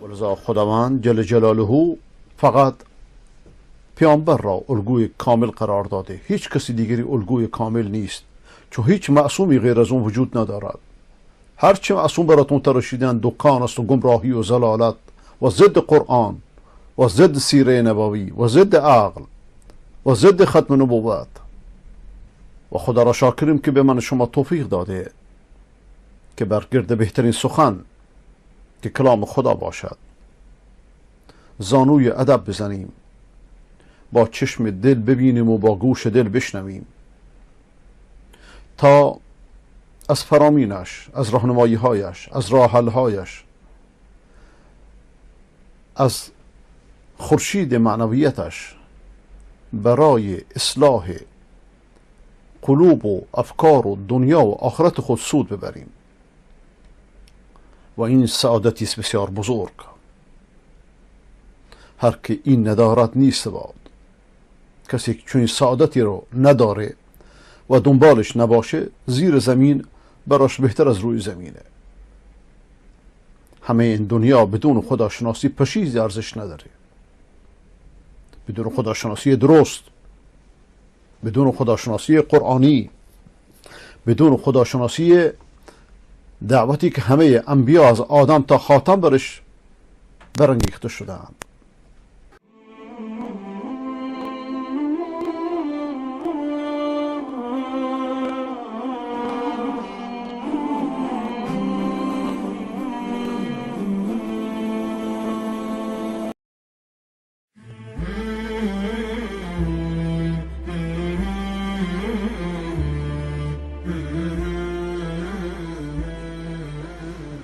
ولذا خداوند جل جلاله فقط پیامبر را الگوی کامل قرار داده. هیچ کسی دیگری الگوی کامل نیست، چون هیچ معصومی غیر از اون وجود ندارد. هرچی معصوم براتون تراشیدن دکان است و گمراهی و ضلالت و ضد قرآن و ضد سیره نبوی و ضد عقل و ضد ختم نبوت. و خدا را شاکریم که به من شما توفیق داده که بر گرد بهترین سخن که کلام خدا باشد زانوی ادب بزنیم، با چشم دل ببینیم و با گوش دل بشنویم، تا از فرامینش، از راهنمایی هایش، از راه حل هایش، از خورشید معنویتش برای اصلاح قلوب و افکار و دنیا و آخرت خود سود ببریم. و این سعادتی است بسیار بزرگ. هر که این ندارد نیست باد. کسی که چون این سعادتی رو نداره و دنبالش نباشه، زیر زمین براش بهتر از روی زمینه. همه این دنیا بدون خداشناسی پشیزی ارزش نداره. بدون خداشناسی درست، بدون خداشناسی قرآنی، بدون خداشناسی دعوتی که همه انبیا از آدم تا خاتم برش برانگیخته شدند.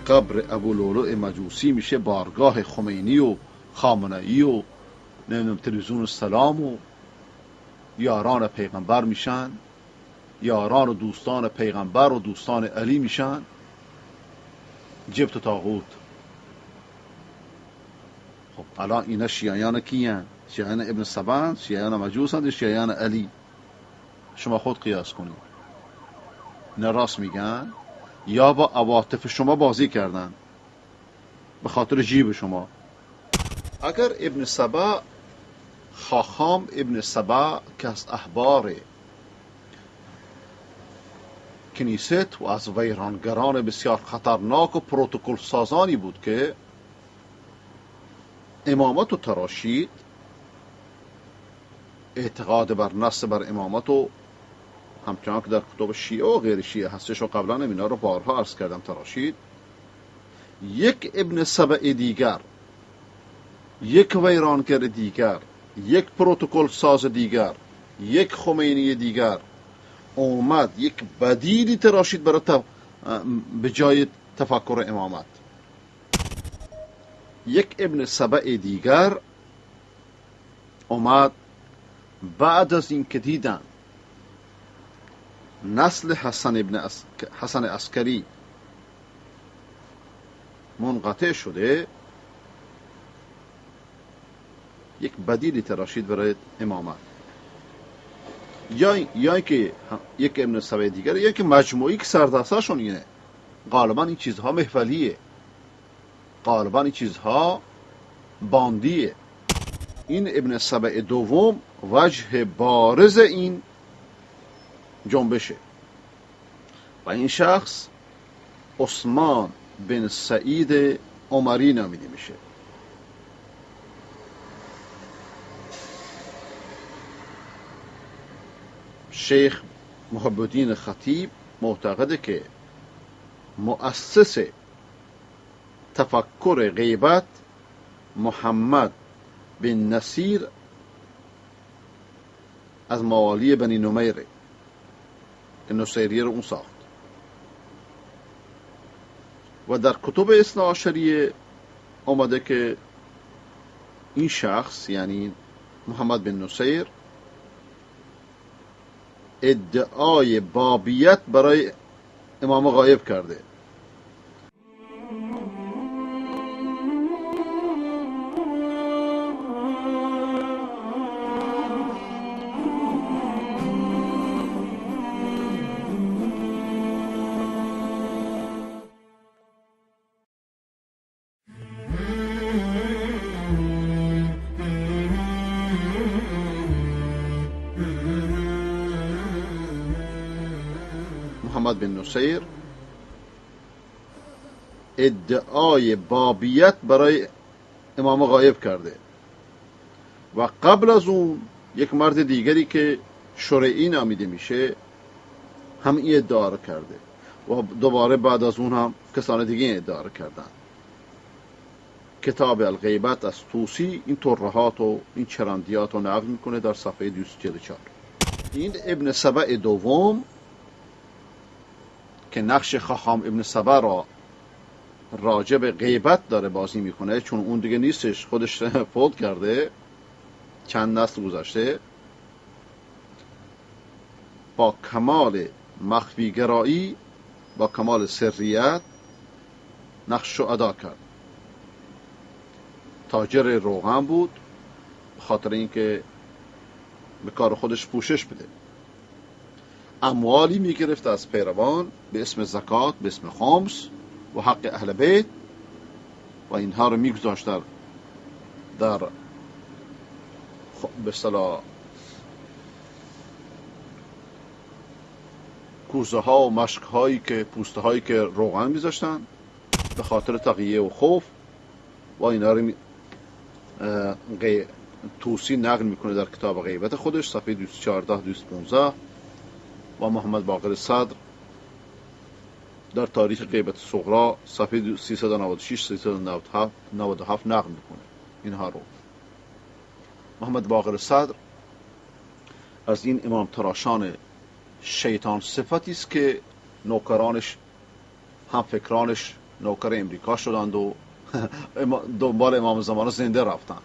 قبر ابولؤلؤ مجوسی میشه بارگاه خمینی و خامنه‌ای و نمیدونم تلویزیون السلام و یاران پیغمبر میشن، یاران و دوستان پیغمبر و دوستان علی میشن. جبت طاغوت. خب الان اینا شیعیان کیان؟ شیعیان ابن سبا، شیعیان مجوسند، شیعیان علی. شما خود قیاس کنید. نه راست میگن یا با عواطف شما بازی کردن به خاطر جیب شما. اگر ابن سبا، خاخام ابن سبا که از احبار کنیست و از ویرانگران بسیار خطرناک و پروتکل سازانی بود که امامت و تراشید، اعتقاد بر نص بر امامت و همچنان که در کتب شیعه و غیر شیعه هستش و قبلا اینا رو بارها عرض کردم تراشید. یک ابن سبع دیگر، یک ویرانگر دیگر، یک پروتکل ساز دیگر، یک خمینی دیگر اومد یک بدیلی تراشید برای به جای تفکر امامت. یک ابن سبع دیگر اومد بعد از این که دیدن نسل حسن عسکری منقطع شده، یک بدیلی تراشید برای امامت. یا که یک ابن سبع دیگر، یا که مجموعی که سردستشون اینه. غالبا این چیزها محولیه، غالبا این چیزها باندیه. این ابن سبع دوم وجه بارز این جنبشه و این شخص عثمان بن سعید عمری نامیده میشه. شیخ محب الدین خطیب معتقده که مؤسس تفکر غیبت محمد بن نصیر از موالی بنی نمیره، نصیریه رو اون ساخت. و در کتب اثنا عشریه آمده که این شخص یعنی محمد بن نصیر ادعای بابیت برای امام غایب کرده. محمد بن نصیر ادعای بابیت برای امام غایب کرده و قبل از اون یک مرد دیگری که شرعی نامیده میشه هم این ادعا رو کرده و دوباره بعد از اون هم کسان دیگه ادعا رو کردن. کتاب الغیبت از طوسی این ترهات و این چرندیات رو نقل میکنه در صفحه 244. این ابن سبع دوم که نقش خاخام ابن سبع را راجع به غیبت داره بازی میکنه، چون اون دیگه نیستش، خودش فوت کرده، چند نسل گذشته، با کمال مخفیگرایی، با کمال سریت نقش رو ادا کرد. تاجر روغن بود، به خاطر اینکه به کار خودش پوشش بده. اموالی میگرفت از پیروان به اسم زکات، به اسم خمس و حق اهل بیت و اینها رو میگذاشت در به اصطلاح کوزه ها و مشک هایی که پوسته هایی که روغن میذاشتن به خاطر تقیه و خوف و اینا رو طوسی نقل میکنه در کتاب غیبت خودش صفحه 214 215 و محمد باقر صدر در تاریخ غیبت صغری صفحه 396 397 نقل میکنه اینها رو. محمد باقر صدر از این امام تراشان شیطان صفتی است که نوکرانش هم فکرانش نوکر امریکا شدند و دنبال امام زمان زنده رفتند.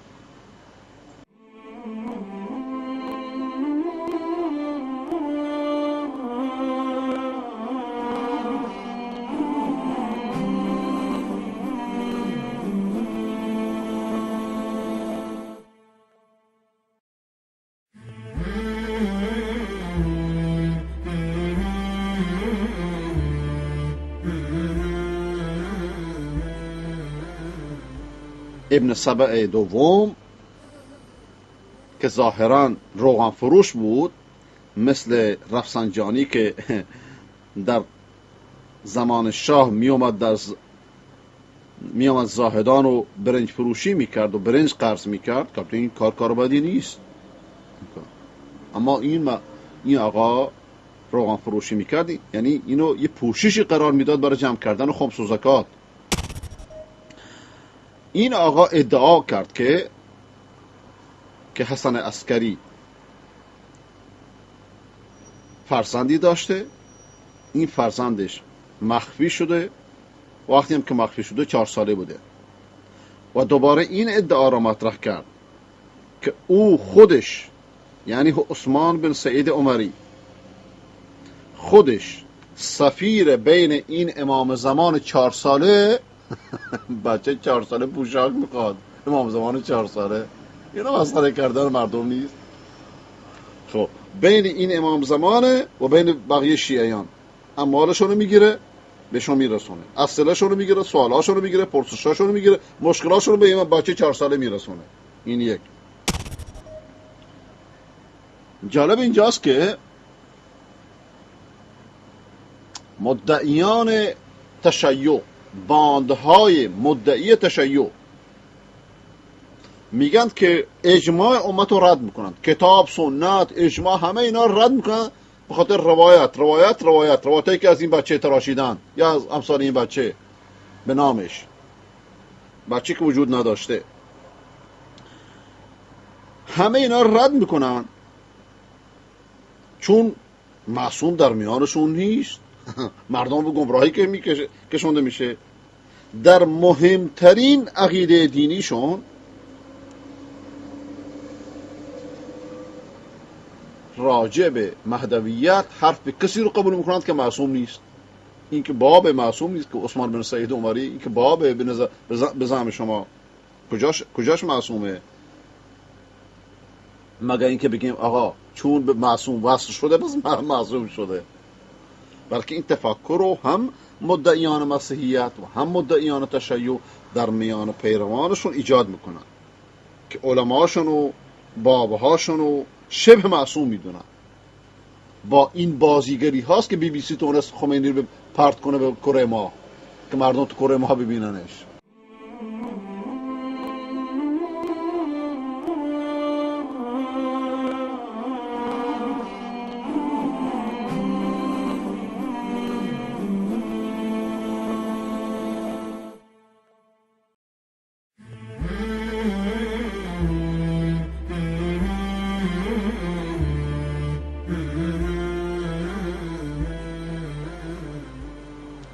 ابن سبع دوم که ظاهرا روغن فروش بود، مثل رفسنجانی که در زمان شاه میومد زاهدان رو برنج فروشی میکرد و برنج قرض میکرد، که این کار بدی نیست، اما این آقا روغن فروشی میکرد، یعنی اینو یه پوششی قرار میداد برای جمع کردن خمس و زکات. این آقا ادعا کرد که حسن عسکری فرزندی داشته، این فرزندش مخفی شده، وقتی هم که مخفی شده 4 ساله بوده و دوباره این ادعا را مطرح کرد که او خودش، یعنی عثمان بن سعید عمری، خودش سفیر بین این امام زمان 4 ساله بچه 4 ساله پوشاک میخواد، امام زمان 4 ساله، اینا مسخره کردن مردم نیست. خب بین این امام زمانه و بین بقیه شیعیان اموالشون رو میگیره، بهشون میرسونه، اسئلهشون رو میگیره، سوالاشون رو میگیره، پرسشاشون رو میگیره، مشکلاشون رو به این بچه 4 ساله میرسونه. این یک. جالب اینجاست که مدعیان تشیع، باندهای مدعی تشیع میگن که اجماع امت رو رد میکنن، کتاب، سنت، اجماع، همه اینا رو رد میکنن به خاطر روایتی که از این بچه تراشیدن یا از امثال این بچه به نامش، بچه که وجود نداشته، همه اینا رو رد میکنن چون معصوم در میانشون نیست. مردم به گمراهی که کشونده میشه. در مهمترین عقیده دینیشون راجع به مهدویت حرف به کسی رو قبول میکنند که معصوم نیست. این که باب معصوم نیست، که عثمان بن سعید عمری، این که باب به زعم شما کجاش معصومه؟ مگه این که بگیم آقا چون به معصوم وصل شده بس معصوم شده. بلکه این تفکر رو هم مدعیان مسیحیت و هم مدعیان تشیع در میان پیروانشون ایجاد میکنن که علماشون و بابهاشون رو شبه معصوم میدونن. با این بازیگری هاست که BBC تونست خمینی رو پرت کنه به کره ماه که مردم تو کره ماه ببیننش.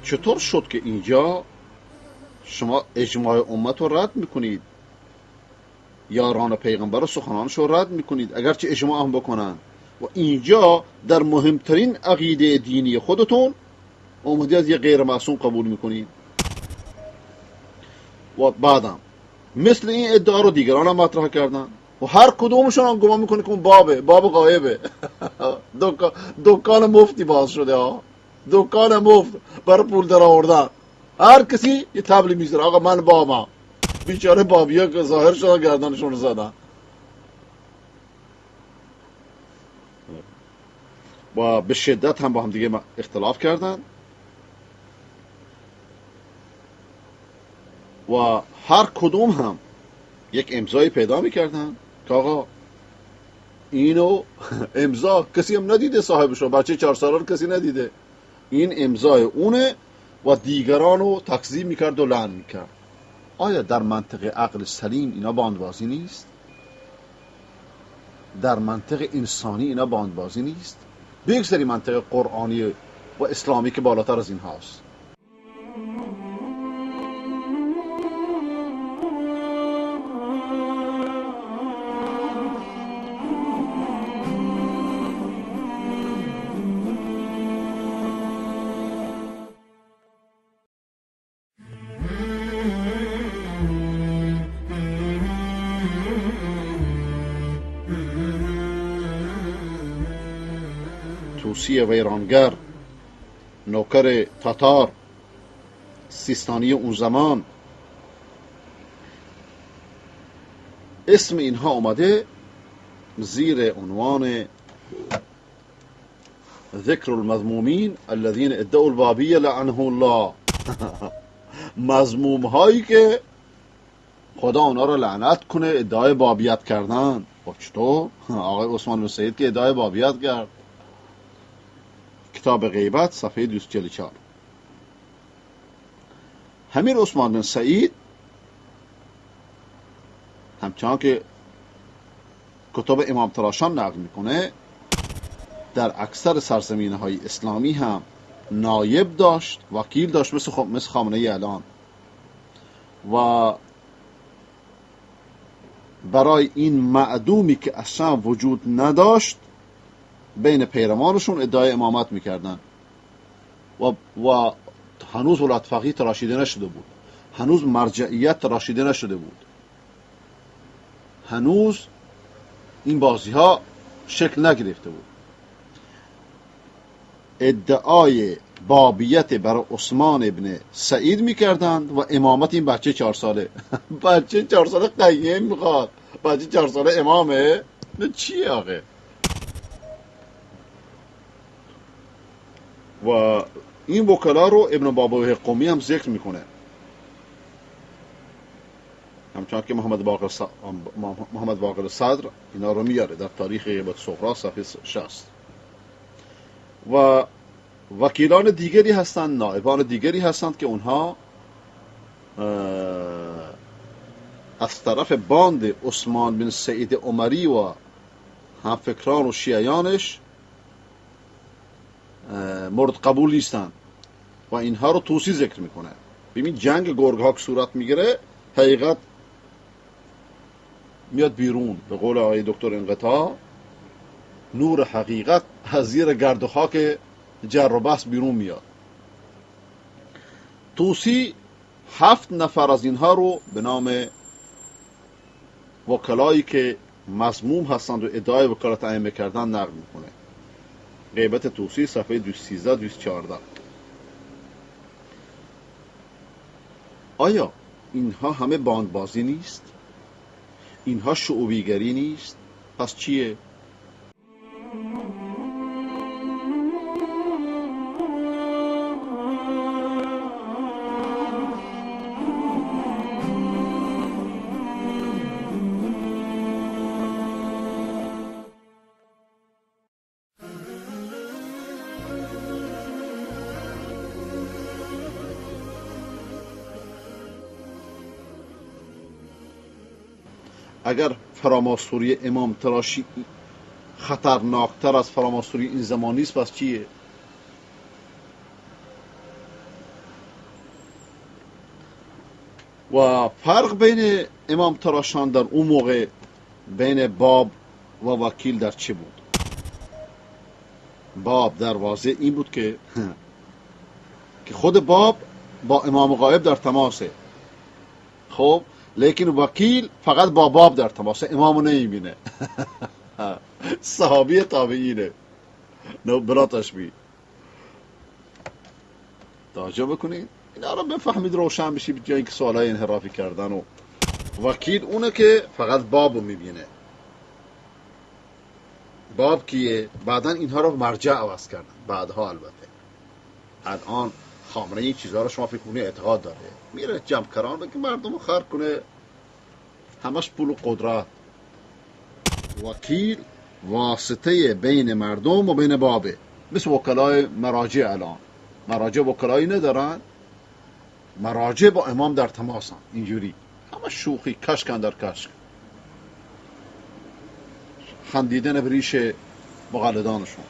چطور شد که اینجا شما اجماع امت رو رد میکنید، یاران پیغمبر و سخنانش رو رد میکنید اگرچه اجماع هم بکنن، و اینجا در مهمترین عقیده دینی خودتون اومدی از یه غیر معصوم قبول میکنید؟ و بعدم مثل این ادعا رو دیگران هم مطرح کردن و هر کدومشون هم گمان میکنه که اون باب غایبه. دکان مفتی باز شده ها، دکان مفت برای پول در آوردن. هر کسی یه تبلی میذاره آقا من بابم. بیچاره بابی ها که ظاهر شدن گردنشون رو زدن و به شدت هم با هم دیگه اختلاف کردن و هر کدوم هم یک امضایی پیدا میکردن که آقا اینو امضا کسی هم ندیده، صاحبش رو، بچه 4 ساله رو کسی ندیده، این امضای اونه و دیگران رو تکذیب میکرد و لعن میکرد. آیا در منطق عقل سلیم اینا باندبازی نیست؟ در منطق انسانی اینا باندبازی نیست؟ بگذاری منطق قرآنی و اسلامی که بالاتر از این هاست. توسی ویرانگر، نوکر تاتار سیستانی اون زمان، اسم اینها اومده زیر عنوان ذکر المذمومین الذین ادعوا البابیه لعنهم الله. مذموم هایی که خدا اونا رو لعنت کنه ادعای بابیت کردن. خب چطور؟ آقای عثمان بن سعید که ادعای بابیت کرد. کتاب غیبت صفحه 244. همین عثمان بن سعید همچنان که کتاب امام تراشان نقل میکنه در اکثر سرزمینه های اسلامی هم نایب داشت، وکیل داشت، مثل خامنه ای الان. و برای این معدومی که اصلا وجود نداشت بین پیروانشون ادعای امامت میکردن و هنوز ولایت فقیه تراشیده نشده بود، هنوز مرجعیت تراشیده نشده بود، هنوز این بازی ها شکل نگرفته بود. ادعای بابیت برای عثمان ابن سعید میکردند و امامت این بچه 4 ساله. بچه 4 ساله قیم میخواد، بچه 4 ساله امامه؟ نه چیه آقه؟ و این وکلا رو ابن بابویه قمی هم ذکر میکنه، همچنان که محمد باقر صدر اینا رو میاره در تاریخ غیبت صغرا صفحه 60. و وکیلان دیگری هستند، نائبان دیگری هستند که اونها از طرف باند عثمان بن سعید عمری و همفکران و شیعیانش مورد قبول نیستند و اینها رو توصی ذکر میکنه. ببین جنگ گرگ ها که صورت میگیره حقیقت میاد بیرون. به قول آقای دکتر انقطاع نور حقیقت از زیر گرد و خاک جر و بحث بیرون میاد. توسی 7 نفر از اینها رو به نام وکلایی که مذموم هستند و ادعای وکالت ائمه کردن نقل میکنه. غیبت توسی صفحه 213 214. آیا اینها همه باندبازی نیست؟ اینها شعوبیگری نیست؟ پس چیه؟ اگر فراماسوری امام تراشی خطرناکتر از فراماسوری این زمانی است، پس چیه؟ و فرق بین امام تراشان در اون موقع بین باب و وکیل در چه بود؟ باب در واضح این بود که خود باب با امام غایب در تماسه، خب لیکن وکیل فقط با باب در تماسه، امامو نمیبینه. صحابی تابعینه، نو بلا تشبیه. توجه بکنید اینا رو بفهمید، روشن بشی، به جای اینکه سوالای انحرافی کردن. و وکیل اونه که فقط بابو میبینه. باب کیه؟ بعدا اینها رو مرجع عوض کردن، بعدها البته. الان خامنه این چیزها رو شما فکر کنید اعتقاد داره، میره جمع‌کران بگه مردم رو خرج کنه، همش پول و قدرت. وکیل واسطه بین مردم و بین بابه، مثل وکلای مراجع. الان مراجع وکلایی ندارن، مراجع با امام در تماسن، اینجوری همه شوخی، کشکن در کشک، خندیدن به ریش مقلدانشون.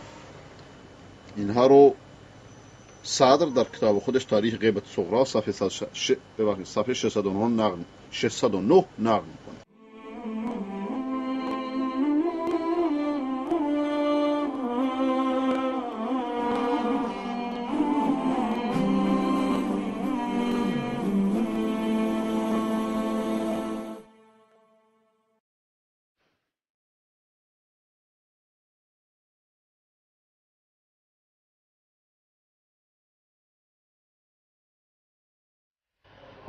اینها رو صدر در کتاب خودش تاریخ غیبت صغرا صفحه 609 نقل میکنه.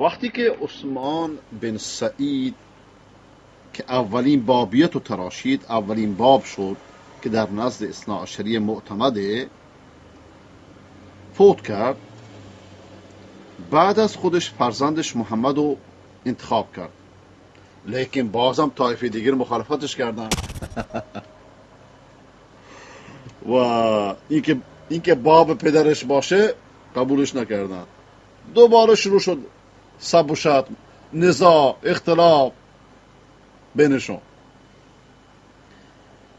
وقتی که عثمان بن سعید که اولین بابیت رو تراشید، اولین باب شد که در نزد اثناعشری معتمده، فوت کرد، بعد از خودش فرزندش محمد رو انتخاب کرد. لیکن بازم طایفه دیگر مخالفتش کردن. و اینکه باب پدرش باشه قبولش نکردن. دوباره شروع شد سب و شتم، نزاع، اختلاف بینشون.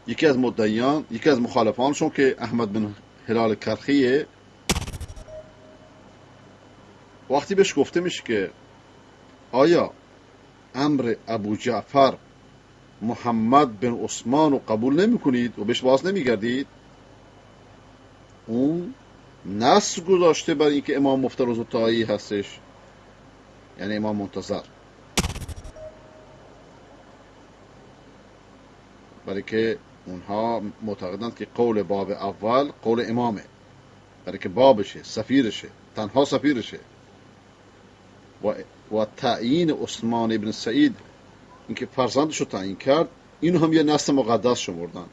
یکی از مدعیان، یکی از مخالفانشون که احمد بن هلال کرخیه، وقتی بهش گفته میشه که آیا امر ابو جعفر محمد بن عثمان رو قبول نمی کنید و بهش باز نمی گردید، اون نصر گذاشته برای اینکه امام مفترض و طایی هستش، یعنی امام منتظر، برای که اونها معتقدند که قول باب اول قول امامه، برای که بابشه، سفیرشه، تنها سفیرشه. و تعیین عثمان ابن سعید، اینکه فرزندش رو تعیین کرد، اینو هم یه نصر مقدس شمردن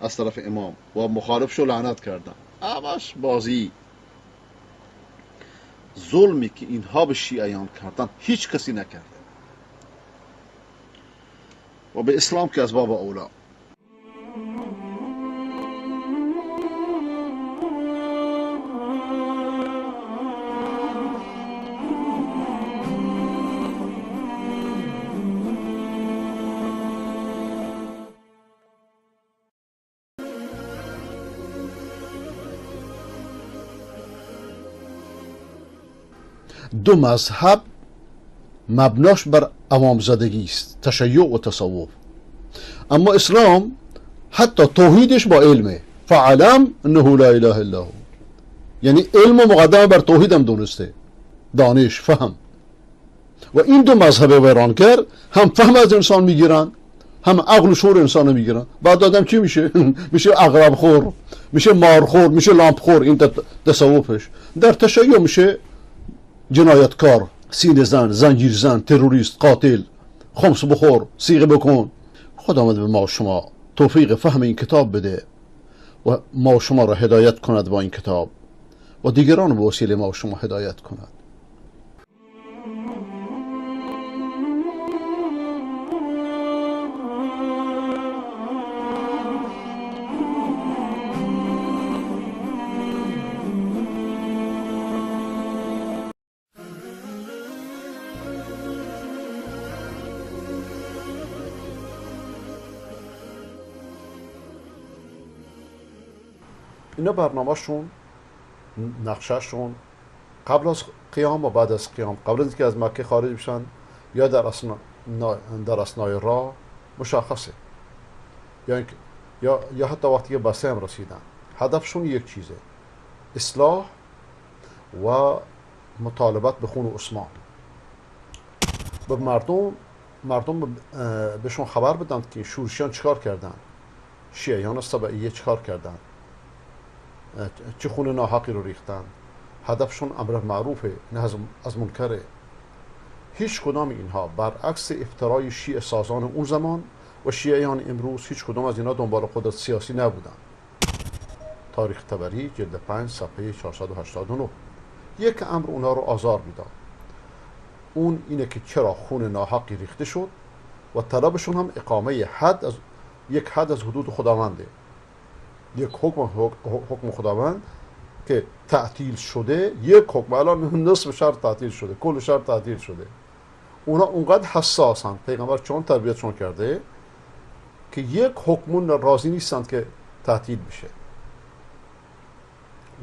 از طرف امام و مخالفش رو لعنت کردن. همش بازی. ظلمی که اینها به شیعیان کردن هیچ کسی نکرده و به اسلام که از باب اولا. دو مذهب مبناش بر عوامزدگی است، تشیع و تصوف. اما اسلام حتی توحیدش با علمه، فعلم انه لا اله الا هو، یعنی علم و مقدم بر توحید هم دونسته، دانش، فهم. و این دو مذهب ویرانگر هم فهم از انسان میگیرن، هم عقل و شعور انسان میگیرن. بعد آدم چی میشه؟ میشه عقرب خور، میشه مارخور، میشه لامپ خور. این تصوفش. در تشیع میشه جنایتکار، سینه زن، زنجیر زن، تروریست، قاتل، خمس بخور، صیغه بکن. خدا آمده به ما شما توفیق فهم این کتاب بده و ما شما را هدایت کند با این کتاب و دیگران به وسیله ما شما هدایت کند. اینا برنامهشون، نقشهشون قبل از قیام و بعد از قیام، قبل از اینکه از مکه خارج بشن یا در اثنای راه مشخصه، یا حتی وقتی که به سهم رسیدن. هدفشون یک چیزه: اصلاح و مطالبت به خون عثمان. به مردم بهشون خبر بدن که شورشیان چیکار کردن، شیعیان سبعیه چیکار کردن، چه خون ناحقی رو ریختن. هدفشون امر معروفه، نه از منکره. هیچ کدام اینها برعکس افترای شیعه سازان اون زمان و شیعیان امروز، هیچ کدام از اینا دنبال قدرت سیاسی نبودن. تاریخ طبری جلد 5 صفحه 489. یک امر اونا رو آزار میداد، اون اینه که چرا خون ناحقی ریخته شد و طلبشون هم اقامه یک حد از حدود خداونده، یک حکم خداوند که تعطیل شده. یک حکم الان نصف شهر تعطیل شده، کل شهر تعطیل شده. اونا اونقدر حساسن، پیغمبر چون تربیتشون کرده که یک حکمون راضی نیستند که تعطیل بشه.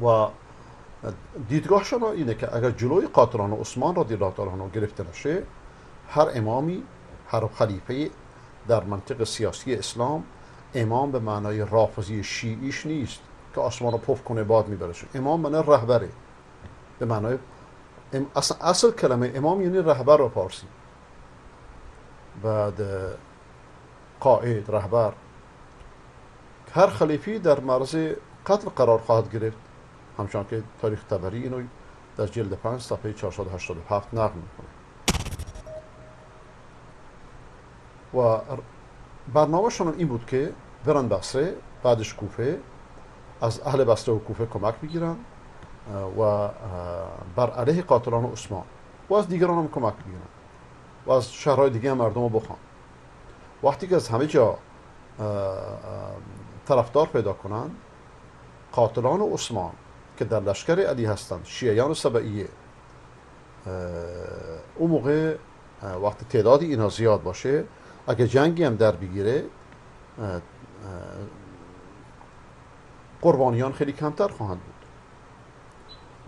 و دیدگاهشون اینه که اگر جلوی قاتلان عثمان رضی الله تعالی عنه گرفته نشه، هر امامی، هر خلیفه در منطق سیاسی اسلام، امام به معنای رافضی شیعیش نیست که آسمان رو پف کنه باد میبرش. امام معنی رهبره، به معنای اصل کلمه امام یعنی رهبر و فارسی. بعد قائد، رهبر. هر خلیفی در معرض قتل قرار خواهد گرفت، همچنان که تاریخ طبری اینو در جلد 5 صفحه 487 نقل میکنه. و برنامه‌شون این بود که برن بصره، بعدش کوفه، از اهل بصره و کوفه کمک بگیرن و بر علیه قاتلان عثمان و از دیگران هم کمک بگیرن و از شهرهای دیگه هم مردم رو بخوان. وقتی که از همه جا طرفدار پیدا کنن، قاتلان عثمان که در لشکر علی هستند، شیعیان سبعیه، اون موقع وقتی تعدادی اینا زیاد باشه، اگه جنگی هم در بگیره، قربانیان خیلی کمتر خواهند بود.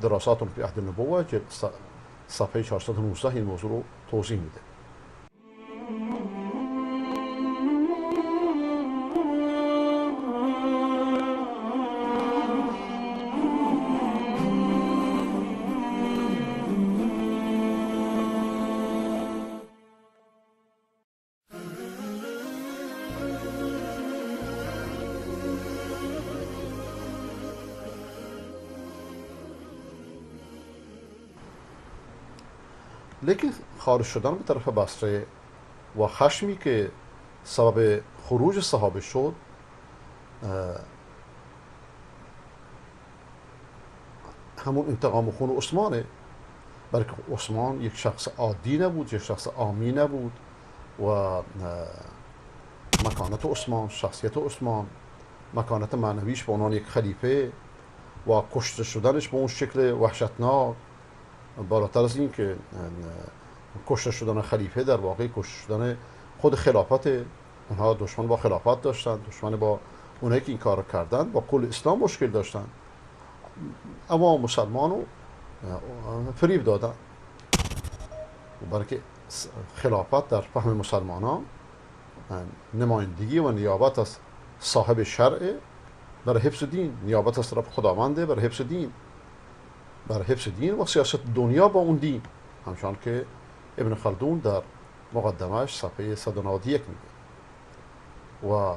دراسات فی عهد النبوه صفحه 419 این موضوع رو توضیح میده. لیکن خارج شدن به طرف بصره و خشمی که سبب خروج صحابه شد، همون انتقام خون عثمانه. بلکه عثمان یک شخص عادی نبود، یک شخص عامی نبود و مکانت عثمان، شخصیت عثمان، مکانت معنویش به عنوان یک خلیفه و کشته شدنش به اون شکل وحشتناک، بالاتر از این که کشته شدن خلیفه در واقع کشته شدن خود خلافت. اونها دشمن با خلافت داشتن، دشمن با اونایی که این کار کردن، با کل اسلام مشکل داشتن، اما مسلمانو فریب دادن. برای که خلافت در فهم مسلمانان نمایندگی و نیابت از صاحب شرع برای حفظ دین، نیابت از طرف خداونده برای حفظ دین، برای حفظ دین و سیاست دنیا با اون دین، همچنان که ابن خلدون در مقدمهش صفحه 191 میگه. و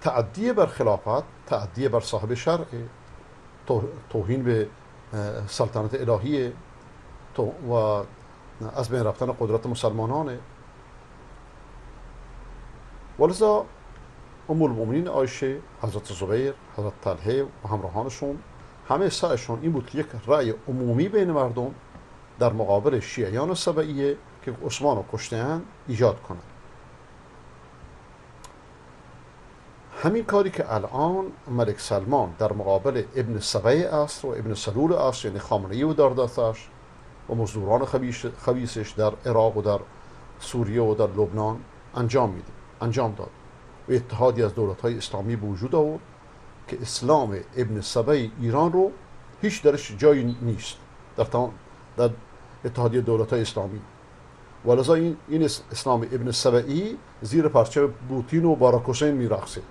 تعدی بر خلافت، تعدی بر صاحب شرع، توهین به سلطنت الهیه و از بین رفتن قدرت مسلمانانه. ولذا ام المؤمنین عایشه، حضرت زبیر، حضرت طلحه و همراهانشون، همه سعیشون این بود که یک رأی عمومی بین مردم در مقابل شیعیان سبعیه که عثمان رو کشته‌اند ایجاد کنند. همین کاری که الان ملک سلمان در مقابل ابن سبع عصر و ابن سلول عصر، یعنی خامنه‌ای و داردستش و مزدوران خبیثش در عراق و در سوریه و در لبنان انجام داد و اتحادی از دولت‌های اسلامی به وجود آورد که اسلام ابن سبعی ایران رو هیچ درش جایی نیست در اتحادیه دولت‌های اسلامی، ولذا این اسلام ابن سبعی زیر پرچم پوتین و باراک حسین میرقصه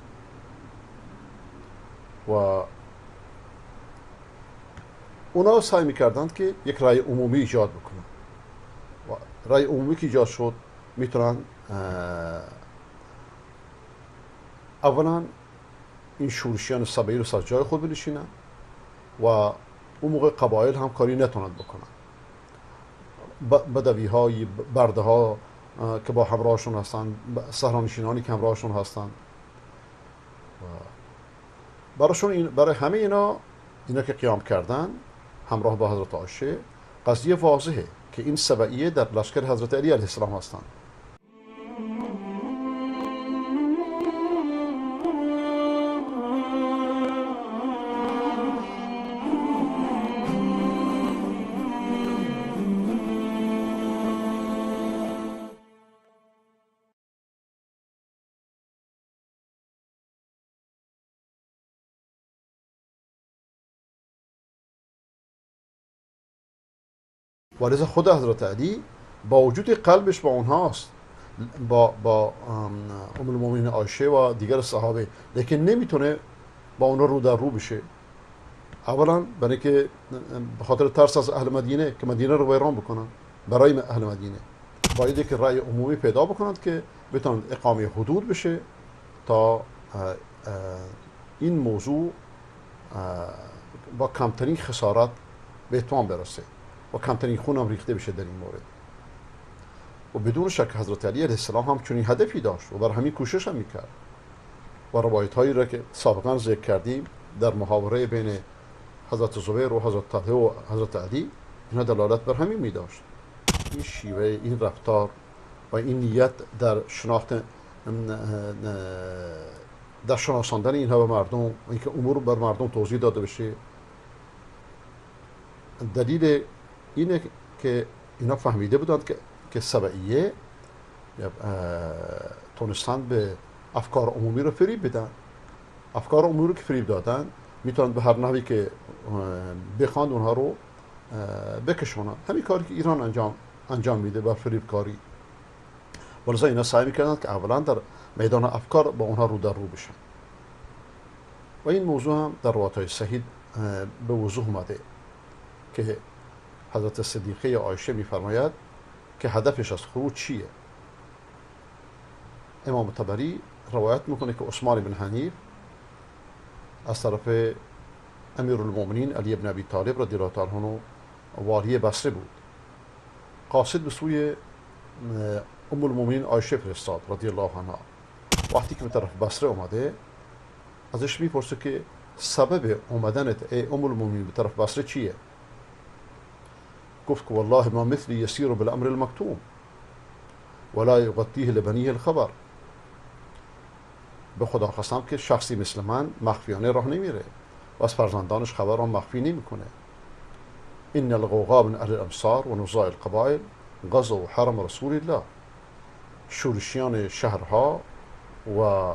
و اونا سعی میکردند که یک رأی عمومی ایجاد بکنن و رأی عمومی که ایجاد شد میتونن اولا این شورشیان سبعی رو سر جای خود بنشینن و اون موقع قبایل هم کاری نتونند بکنن، بدوی های برده ها که با همراهشون هستن، صحرانشینانی که همراهشون هستن، برای همه اینا که قیام کردن همراه با حضرت عایشه، قضیه واضحه که این سبعیه در لشکر حضرت علی علیه السلام هستند. ولذا خود حضرت علی با وجود قلبش با اونهاست، با ام المؤمنین عایشه و دیگر صحابه، لیکن نمیتونه با اونها رو در رو بشه. اولا برای که به خاطر ترس از اهل مدینه که مدینه رو ویران بکنن، برای اهل مدینه باید که رأی عمومی پیدا بکنند که بتونن اقامه حدود بشه تا این موضوع با کمترین خسارت به اتمام برسه و کمترین خون هم ریخته بشه در این مورد. و بدون شک حضرت علی علیه السلام هم چنین هدفی داشت و برای همین کوشش هم میکرد و روایت هایی را که سابقا ذکر کردیم در محاوره بین حضرت زبیر و حضرت طلحه و حضرت علی، اینا دلالت بر همین میداشت. این شیوه، این رفتار و این نیت در در شناساندن اینها به مردم و اینکه امور بر مردم توضیح داده بشه، دلیل اینه که اینا فهمیده بودند که سبعیه تونستند به افکار عمومی رو فریب بدن. افکار عمومی رو که فریب دادن میتونند به هر نحوی که بخواند اونها رو بکشونن. همین کاری که ایران انجام میده بر فریب کاری. ولذا اینا سعی میکردند که اولا در میدان افکار با اونها رو در رو بشن و این موضوع هم در روایت‌های صحیح به وضوح اومده که حضرت صدیقه عایشه میفرماید که هدفش از خروج چیه. امام طبری روایت میکنه که عثمان بن حنیف از طرف امیرالمؤمنین علی بن ابی طالب رضی الله تعالی عنه والی بصره بود، قاصد به سوی ام المؤمنین عایشه فرستاد رضی الله عنها. وقتی که به طرف بصره اومده ازش میپرسه که سبب اومدنت ای ام المؤمنین به طرف بصره چیه؟ گفت که والله ما مثلی یسیر بالامر المکتوم ولا یغطیه لبنیه الخبر. به خدا قسم که شخصی مثل من مخفیانه راه نمیره و از فرزندانش خبر را مخفی نمیکنه. ان الغوغا من اهل الامصار و نزاع القبائل غزوا حرم رسول الله. شورشیان شهرها و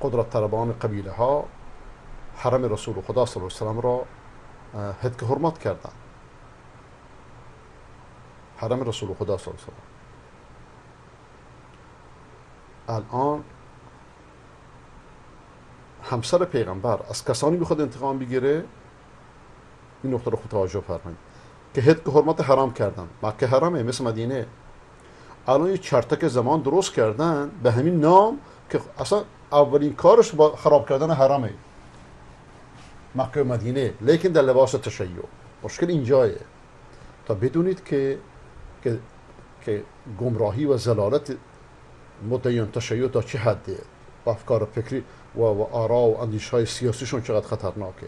قدرت طلبان قبیله ها حرم رسول خدا صلی الله علیه و سلم را هتک حرمت کردند. حرم رسول خدا صلی الله علیه و سلم. الان همسر پیغمبر از کسانی میخواد انتقام بگیره، این نقطه رو خود توجه فرمایید که هتک حرمت حرام کردن. مکه حرمه مثل مدینه. الان یه چرتک زمان درست کردن به همین نام که اصلا اولین کارش با خراب کردن حرمه مکه و مدینه، لیکن در لباس تشیع. مشکل اینجایه تا بدونید که گمراهی و ضلالت مدعیان تشیع تا چه حده و افکار فکری و آرا و اندیش های سیاسیشون چقدر خطرناکه.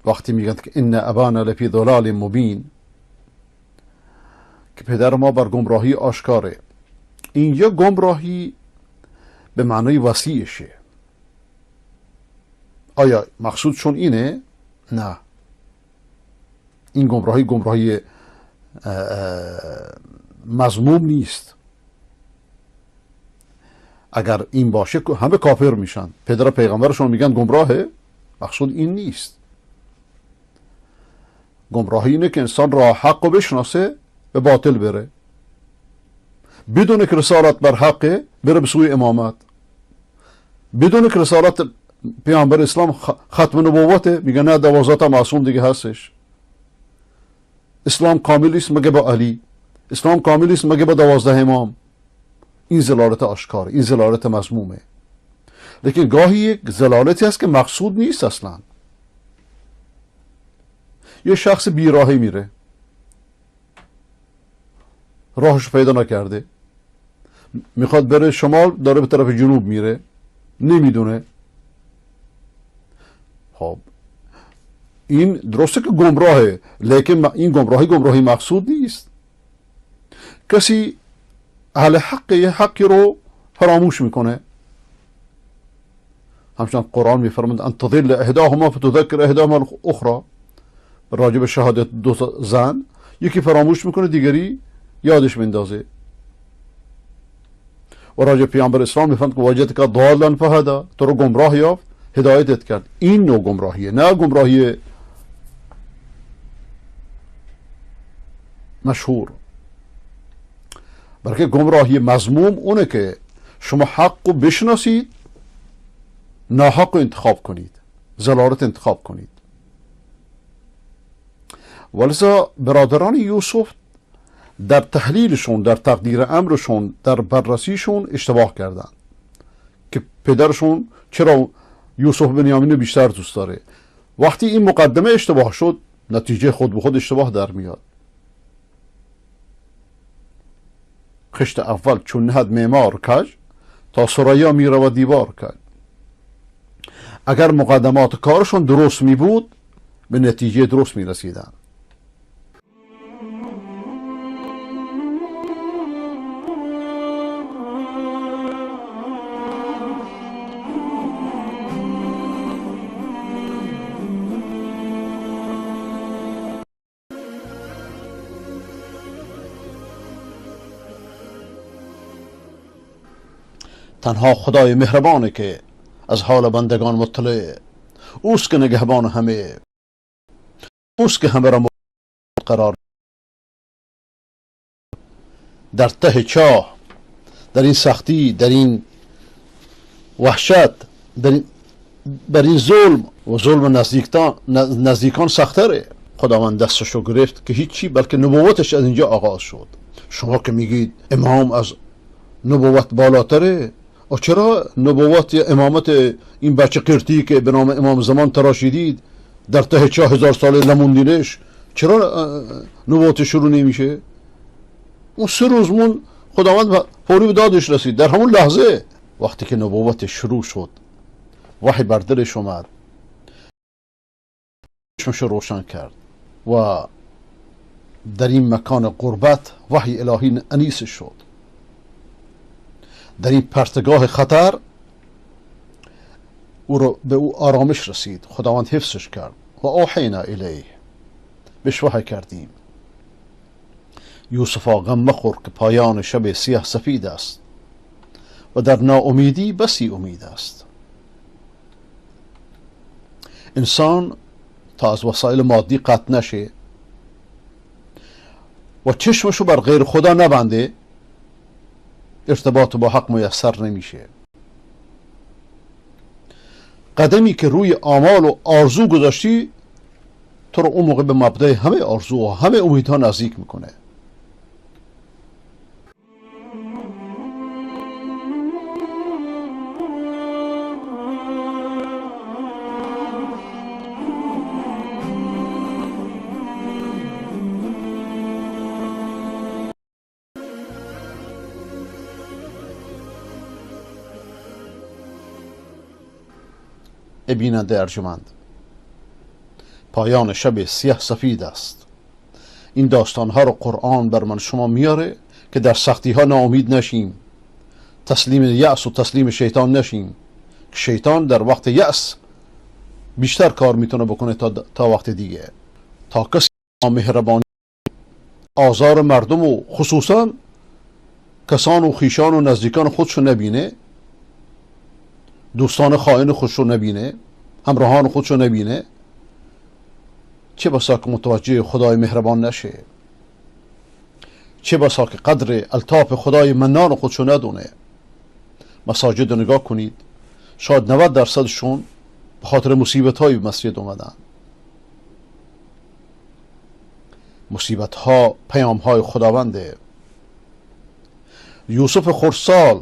وقتی میگن که ان ابانا لفی ضلال مبین، که پدر ما بر گمراهی آشکاره. اینجا گمراهی به معنای وسیعشه. آیا مقصودشون اینه؟ نه. این گمراهی مذموم نیست. اگر این باشه همه کافر میشن. پدر پیغمبرشون میگن گمراهه. مقصود این نیست. گمراهی اینه که انسان راه حق رو بشناسه به باطل بره، بدون که رسالت بر حقه بره به سوی امامت، بدون که رسالت پیامبر اسلام ختم نبوته میگه نه 12 تا معصوم دیگه هستش. اسلام کامل است مگه با علی، اسلام کامل است مگه با 12 امام. این زلالت آشکار، این زلالت مذمومه. لیکن گاهی یک زلالتی هست که مقصود نیست اصلا. یه شخص بیراهی میره، راهش پیدا نکرده، میخواد بره شمال، داره به طرف جنوب میره، نمیدونه. خب این درسته که گمراهه، لیکن این گمراهی مقصود نیست. کسی اهل حقی رو فراموش میکنه. همچنان قرآن میفرماید ان تضل احداهما فتذکر احداهما الاخرى. راجع به شهادت دو زن، یکی فراموش میکنه دیگری یادش میندازه. و راجع پیامبر اسلام میفرماید که وجدک ضالا فهدی، تو رو گمراه یافت هدایتت کرد. این نوع گمراهیه، نه گمراهی مشهور. بلکه گمراهی مذموم اونه که شما حق رو بشناسید، ناحق رو انتخاب کنید، زلالت انتخاب کنید. ولذا برادران یوسف در تحلیلشون، در تقدیر امرشون، در بررسیشون اشتباه کردن که پدرشون چرا یوسف بنیامین بیشتر دوست داره. وقتی این مقدمه اشتباه شد، نتیجه خود به خود اشتباه در میاد. خشت اول چون نهد معمار کج، تا ثریا میره و دیوار کج. اگر مقدمات کارشون درست می بود، به نتیجه درست می رسیدن. تنها خدای مهربانه که از حال بندگان مطلع، اوست که نگهبان همه، اوست که همه را قرار در ته چاه، در این سختی، در این وحشت، در این ظلم و ظلم نزدیکان سختره. خداوند دستشو گرفت که هیچی، بلکه نبوتش از اینجا آغاز شد. شما که میگید امام از نبوت بالاتره، و چرا نبوت یا امامت این بچه قرتی که به نام امام زمان تراشیدید در ته 4000 ساله نموندینش، چرا نبوت شروع نمیشه؟ اون 3 روزمون خداوند فوری به دادش رسید. در همون لحظه وقتی که نبوت شروع شد، وحی بر دلش اومد، چشمش روشن کرد و در این مکان قربت وحی الهی انیس شد. در این پرتگاه خطر به او آرامش رسید. خداوند حفظش کرد. و اوحینا الیه، بهش وحی کردیم. یوسفا غم مخور که پایان شب سیاه سفید است و در ناامیدی بسی امید است. انسان تا از وسایل مادی قطع نشه و چشمشو بر غیر خدا نبنده، ارتباط با حق میسر نمیشه. قدمی که روی آمال و آرزو گذاشتی، تو رو اون موقع به مبدأ همه آرزو و همه امیدها نزدیک میکنه. بیننده ارجمند، پایان شب سیاه سفید است. این داستان ها رو قرآن بر من شما میاره که در سختی ها ناامید نشیم، تسلیم یأس و تسلیم شیطان نشیم که شیطان در وقت یأس بیشتر کار میتونه بکنه تا وقت دیگه. تا کسی مهربانی آزار مردم و خصوصا کسان و خیشان و نزدیکان خودشو نبینه، دوستان خائن خودشو نبینه، همراهان خودشو نبینه، چه بسا که متوجه خدای مهربان نشه، چه بسا که قدر الطاف خدای منان خودشو ندونه. مساجد رو نگاه کنید، شاید 90% به خاطر مصیبت های مسجد اومدن. مصیبت ها پیام های خداونده. یوسف خردسال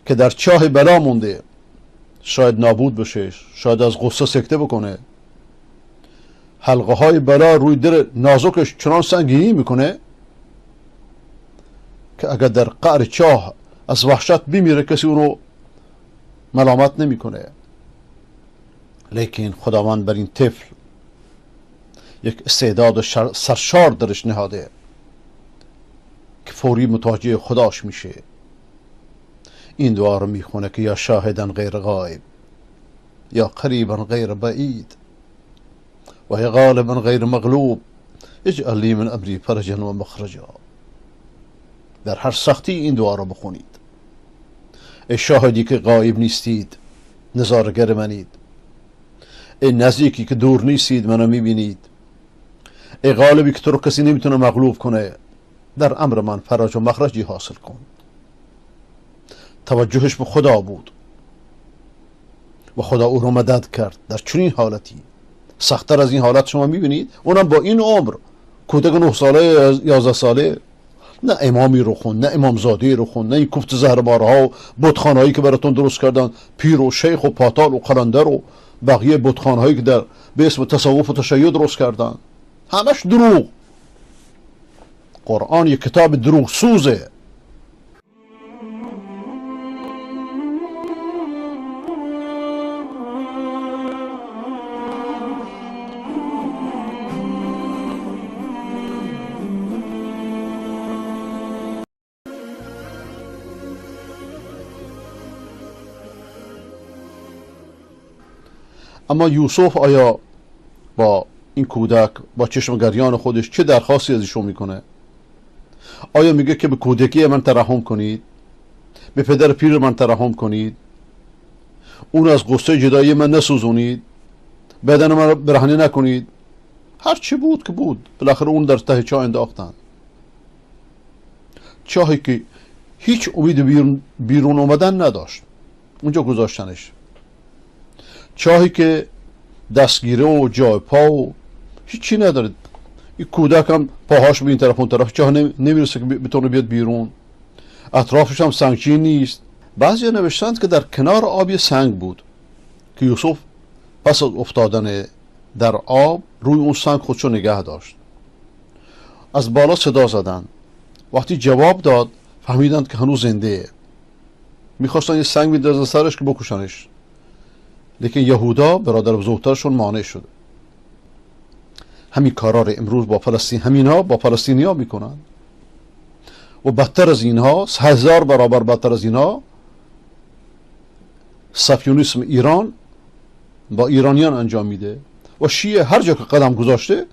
که در چاه بلا مونده، شاید نابود بشه، شاید از غصه سکته بکنه، حلقه های بلا روی دل نازکش چنان سنگینی میکنه که اگر در قعر چاه از وحشت بمیره کسی اونو ملامت نمیکنه. لیکن خداوند بر این طفل یک استعداد سرشار درش نهاده که فوری متوجه خداش میشه. این دعا رو میخونه که یا شاهدا غیر غایب، یا قریبا غیر بعید، و یا غالبا غیر مغلوب، اجعل لی من امری فرجا و مخرجا. در هر سختی این دعا رو بخونید. ای شاهدی که غایب نیستید، نظارگر منید. ای نزدیکی که دور نیستید، منو میبینید. ای غالبی که تو رو کسی نمیتونه مغلوب کنه، در امر من فرج و مخرجی حاصل کن. توجهش به خدا بود و خدا او رو مدد کرد در چنین حالتی. سختتر از این حالت شما میبینید؟ اونم با این عمر، کودک 9 ساله 11 ساله. نه امامی رو خوند، نه امامزاده رو خوند، نه این کوفت زهربارها و بتخانهایی که براتون درست کردن، پیر و شیخ و پاتال و قلندر و بقیه بتخانهایی که در به اسم تصوف و تشیع درست کردن، همش دروغ. قرآن یک کتاب دروغ سوزه. اما یوسف آیا با این کودک، با چشمگریان خودش چه درخواستی از ایشون میکنه؟ آیا میگه که به کودکی من ترحم کنید، به پدر پیر من ترحم کنید، اون از غصه جدایی من نسوزونید، بدن من برهنه نکنید؟ هر چی بود که بود، بالاخره اون در ته چاه انداختن، چاهی که هیچ امید بیرون اومدن نداشت، اونجا گذاشتنش. چاهی که دستگیره و جای پا و هیچی نداره. این کودک هم پاهاش به این طرف اون طرف، چاه نمیرسه که بتونه بیاد بیرون. اطرافش هم سنگچین نیست. بعضی نوشتند که در کنار آب یه سنگ بود که یوسف پس از افتادن در آب روی اون سنگ خودشو نگه داشت. از بالا صدا زدن، وقتی جواب داد فهمیدند که هنوز زنده. میخواستن یه سنگ میندازن سرش که بکشنش، لیکن یهودا برادر بزرگترشون مانع شد. همین کارا رو امروز با همینها با فلسطینیا میکنن و بدتر از اینها، 1000 برابر بدتر از اینها، صهیونیسم ایران با ایرانیان انجام میده و شیعه هر جا که قدم گذاشته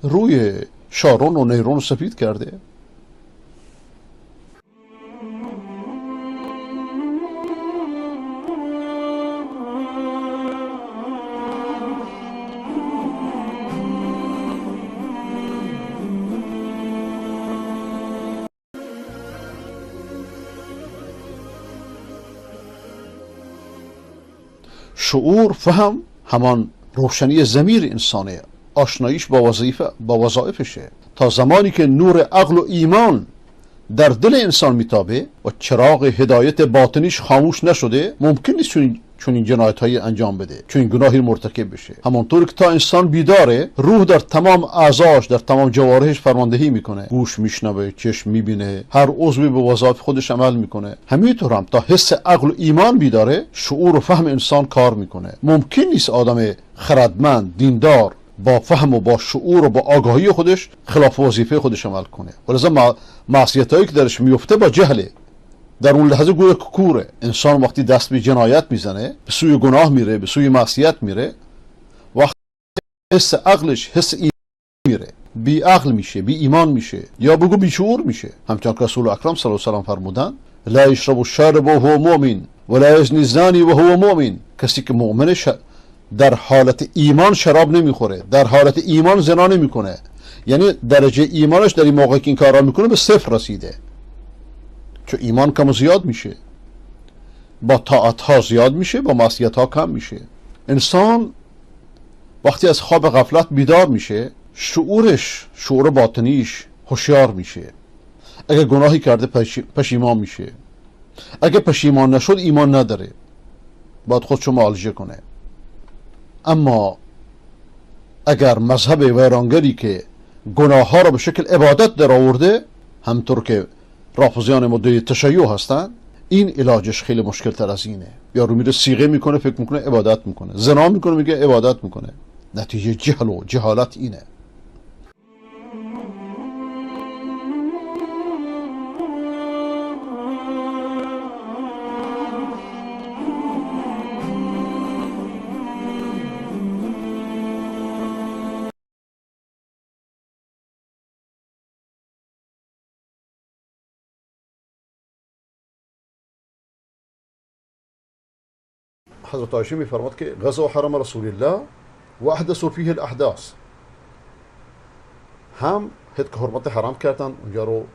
روی شارون و نیرون سفید کرده. شعور، فهم، همان روشنی ضمیر انسانه، آشناییش با وظایفشه. تا زمانی که نور عقل و ایمان در دل انسان میتابه و چراغ هدایت باطنیش خاموش نشده، ممکن نیست چون این جنایت هایی انجام بده، چون این گناهی مرتکب بشه. همانطور که تا انسان بیداره، روح در تمام اعضاش، در تمام جوارحش فرماندهی میکنه، گوش میشنوه، چشم میبینه، هر عضوی به وظایف خودش عمل میکنه. همینطور هم تا حس عقل و ایمان بیداره، شعور و فهم انسان کار میکنه. ممکن نیست آدم خردمند، دیندار، با فهم و با شعور و با آگاهی خودش خلاف وظیفه خودش عمل کنه. ولذا معصیت هایی که درش میفته با جهله، در اون لحظه گویا کوره. انسان وقتی دست به جنایت میزنه، به سوی گناه میره، به سوی معصیت میره، وقتی حس عقلش حس ایمان میره، بی عقل میشه، بی ایمان میشه، یا بگو بی شعور میشه. همچنان که رسول اکرم صلی الله علیه و سلم فرمودن لا یشرب الشارب وهو مؤمن ولا یزنی الزانی وهو مؤمن. کسی که مؤمن در حالت ایمان شراب نمیخوره، در حالت ایمان زنا نمیکنه. یعنی درجه ایمانش در این موقع که این کارا میکنه به صفر رسیده، چون ایمان کم و زیاد میشه، با طاعت ها زیاد میشه، با معصیت ها کم میشه. انسان وقتی از خواب غفلت بیدار میشه، شعور باطنیش هوشیار میشه. اگه گناهی کرده پشیمان میشه، اگه پشیمان نشد ایمان نداره، باید خودشو معالجه کنه. اما اگر مذهب ویرانگری که گناه ها را به شکل عبادت در آورده، همطور که رافضیان مدعی تشیع هستن، این علاجش خیلی مشکل تر از اینه. یارو میره صیغه میکنه، فکر میکنه عبادت میکنه، زنا میکنه میگه عبادت میکنه. نتیجه جهل و جهالت اینه. حضرت عایشه میفرماد که غزا حرم رسول الله و احدثوا فیه الاحداث، هم هد که حرمت حرام کردن، اونجا رو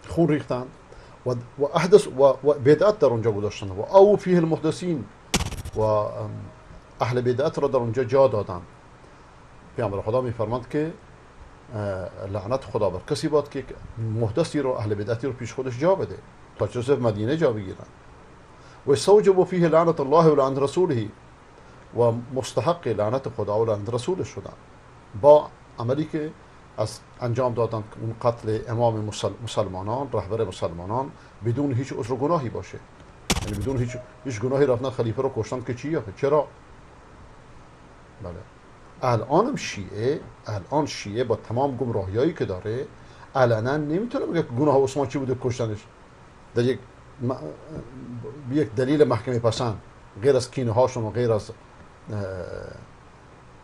خون ریختن و احدث و بدعت در اونجا گذاشتن و او فیه المحدثین، و اهل بدعت را در اونجا جا دادن. پیامبر خدا میفرماد که لعنت خدا بر کسی باد که محدثی رو، اهل بدعتی رو پیش خودش جا بده تا چه صرف مدینه جا بگیرن. و استوجبوا فیه لعنت الله و لعنت رسوله، و مستحق لعنت خدا و لعنت رسولش شدن با عملی که از انجام دادن، اون قتل امام مسلمانان، رهبر مسلمانان، بدون هیچ عذر و گناهی باشه. یعنی بدون هیچ گناهی رفتن خلیفه رو کشتن که چرا؟ بله. الان شیعه با تمام گمراهیایی که داره علنا نمیتونه بگه گناه عثمان چی بوده کشتنش، در یک دلیل محکمه پسند، غیر از کینه هاشون و غیر از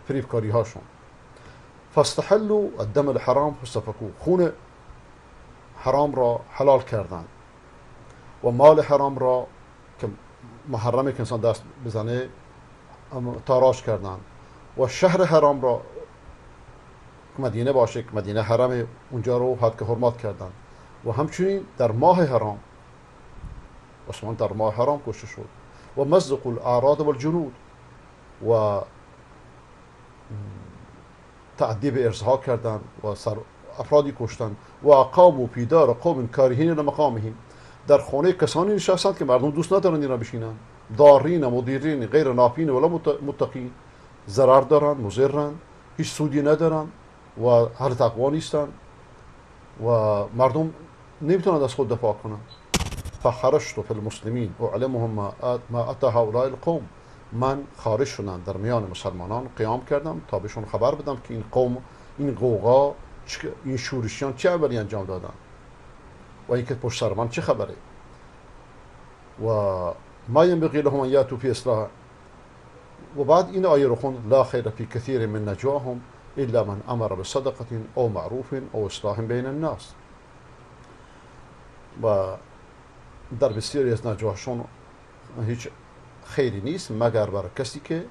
فریبکاری هاشون. فاستحلوا الدم الحرام فاستفکوا، خون حرام را حلال کردن و مال حرام را که محرمه که انسان دست بزنه تاراج کردن، و شهر حرام را مدینه باشه که مدینه حرم، اونجا رو حد که حرمت کردن. و همچنین در ماه حرام، عثمان در ماه حرام کشته شد. و مزق الاعراض والجنود، و تعدی به ارزها کردن و افرادی کشتن. و اقاموا فی دار قوم کارهین لمقامهم، در خانه کسانی نشستند که مردم دوست ندارن اینا بشینن، ضارین مضرین غیر نافین ولا متقین، ضرر دارن، مضرن، هیچ سودی ندارن و اهل تقوا نیستن و مردم نمیتونن از خود دفاع کنن. فخرجت فی المسلمین اعلمهم ما اتى هؤلاء القوم، من خارج شدم در میان مسلمانان قیام کردم تا بهشون خبر بدم که این قوم، این قوقا، این شورشیان چه عملی انجام دادن و اینکه پشت سر من چه خبره. و ما ينبغي لهم ان ياتوا في اصلاح. و بعد این آیه رو خوند لا خیر فی کثیر من نجواهم الا من امر بصدقه او معروف او اصلاح بین الناس. و در بسیاری از نجواهشون هیچ خیری نیست مگر برای کسی که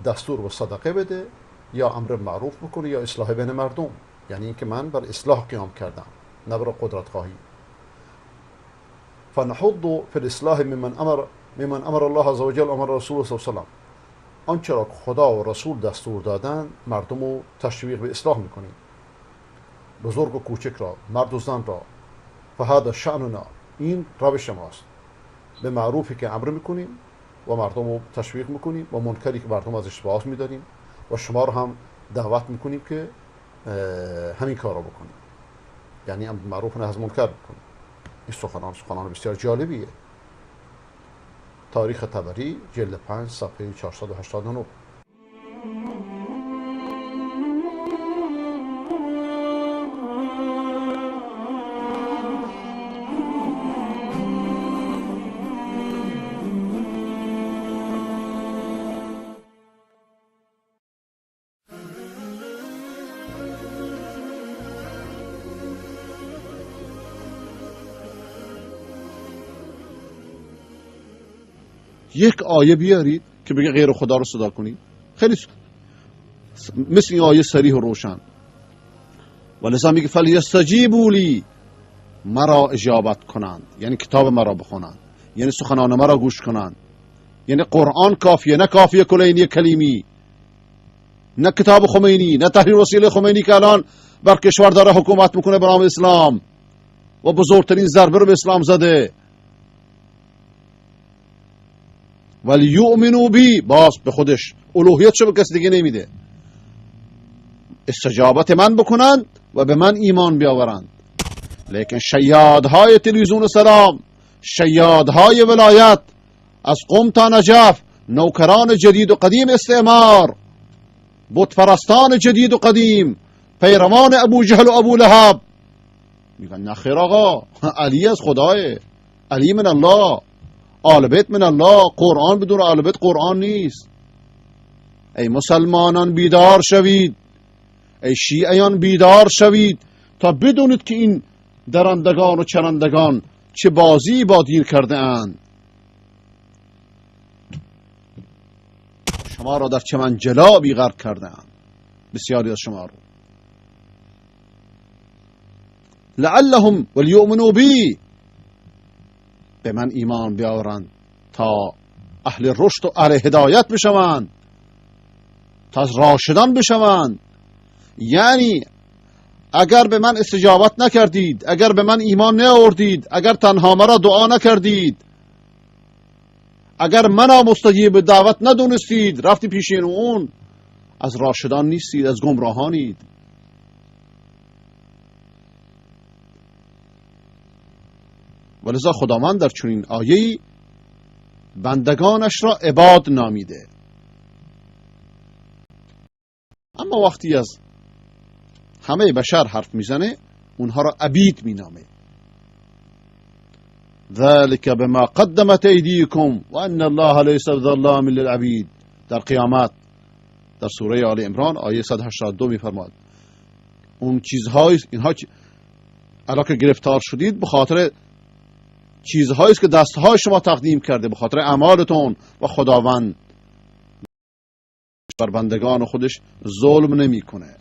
دستور به صدقه بده یا امر معروف بکنه یا اصلاح بین مردم. یعنی اینکه من بر اصلاح قیام کردم، نه بر قدرت خواهی. فنحض فی الاصلاح ممن امر الله عز وجل امر رسول صلی الله علیه و سلم، آنچه را خدا و رسول دستور دادن مردم رو تشویق به اصلاح میکنیم، بزرگ و کوچک را، مرد و زن را. فهذا شأننا، این روش ماست. به معروفی که امر میکنیم و مردم رو تشویق میکنیم و منکری که مردم ازش باز میداریم و شما رو هم دعوت میکنیم که همین کار رو بکنیم. یعنی امر معروف نهی از منکر بکنیم. این سخنان بسیار جالبیه. تاریخ طبری جلد 5 صفحه 489. یک آیه بیارید که بگه غیر خدا رو صدا کنید، خیلی مثل این آیه صریح و روشن. ولذا میگه فلیستجیبوا لی، مرا اجابت کنند، یعنی کتاب مرا بخونند، یعنی سخنان مرا گوش کنند. یعنی قرآن کافیه، نه کافیه کلینی کلیمی، نه کتاب خمینی، نه تحریر وسیله خمینی که الان بر کشور داره حکومت میکنه به نام اسلام و بزرگترین ضربه رو به اسلام زده. ولی یؤمنو بی، باز به خودش الوهیتشو به کسی دیگه نمیده، استجابت من بکنند و به من ایمان بیاورند. لیکن شیادهای تلویزیون سلام، شیادهای ولایت از قم تا نجف، نوکران جدید و قدیم استعمار، بت پرستان جدید و قدیم، پیروان ابو جهل و ابو لهب، میگن نخیر آقا، علی از خداه، علی من الله، آل بیت من الله، قرآن بدون آل بیت قرآن نیست. ای مسلمانان بیدار شوید، ای شیعیان بیدار شوید تا بدونید که این درندگان و چرندگان چه بازی با دین کرده اند. شما را در چمن جلابی غرق کرده اند، بسیاری از شما رو. لعلهم ولیؤمنوا بی، به من ایمان بیاورند تا اهل رشد و اهل هدایت بشوند، تا راشدان بشوند. یعنی اگر به من استجابت نکردید، اگر به من ایمان نیاوردید، اگر تنها مرا دعا نکردید، اگر منو مستجیب دعوت ندونستید، رفتی پیشین اون، از راشدان نیستید، از گمراهانید. ولذا خداوند در چنین آیه‌ای بندگانش را عباد نامیده. اما وقتی از همه بشر حرف میزنه، اونها را عبید مینامه. ذلك بما قدمت ایدیکم و ان الله لیس بظلام للعبید، در قیامت در سوره آل عمران آیه 182 میفرماد اون چیزهای، اینها الان که گرفتار شدید به خاطر چیزهایی است که دستهای شما تقدیم کرده، به خاطر اعمالتون، و خداوند بر بندگان خودش ظلم نمیکنه.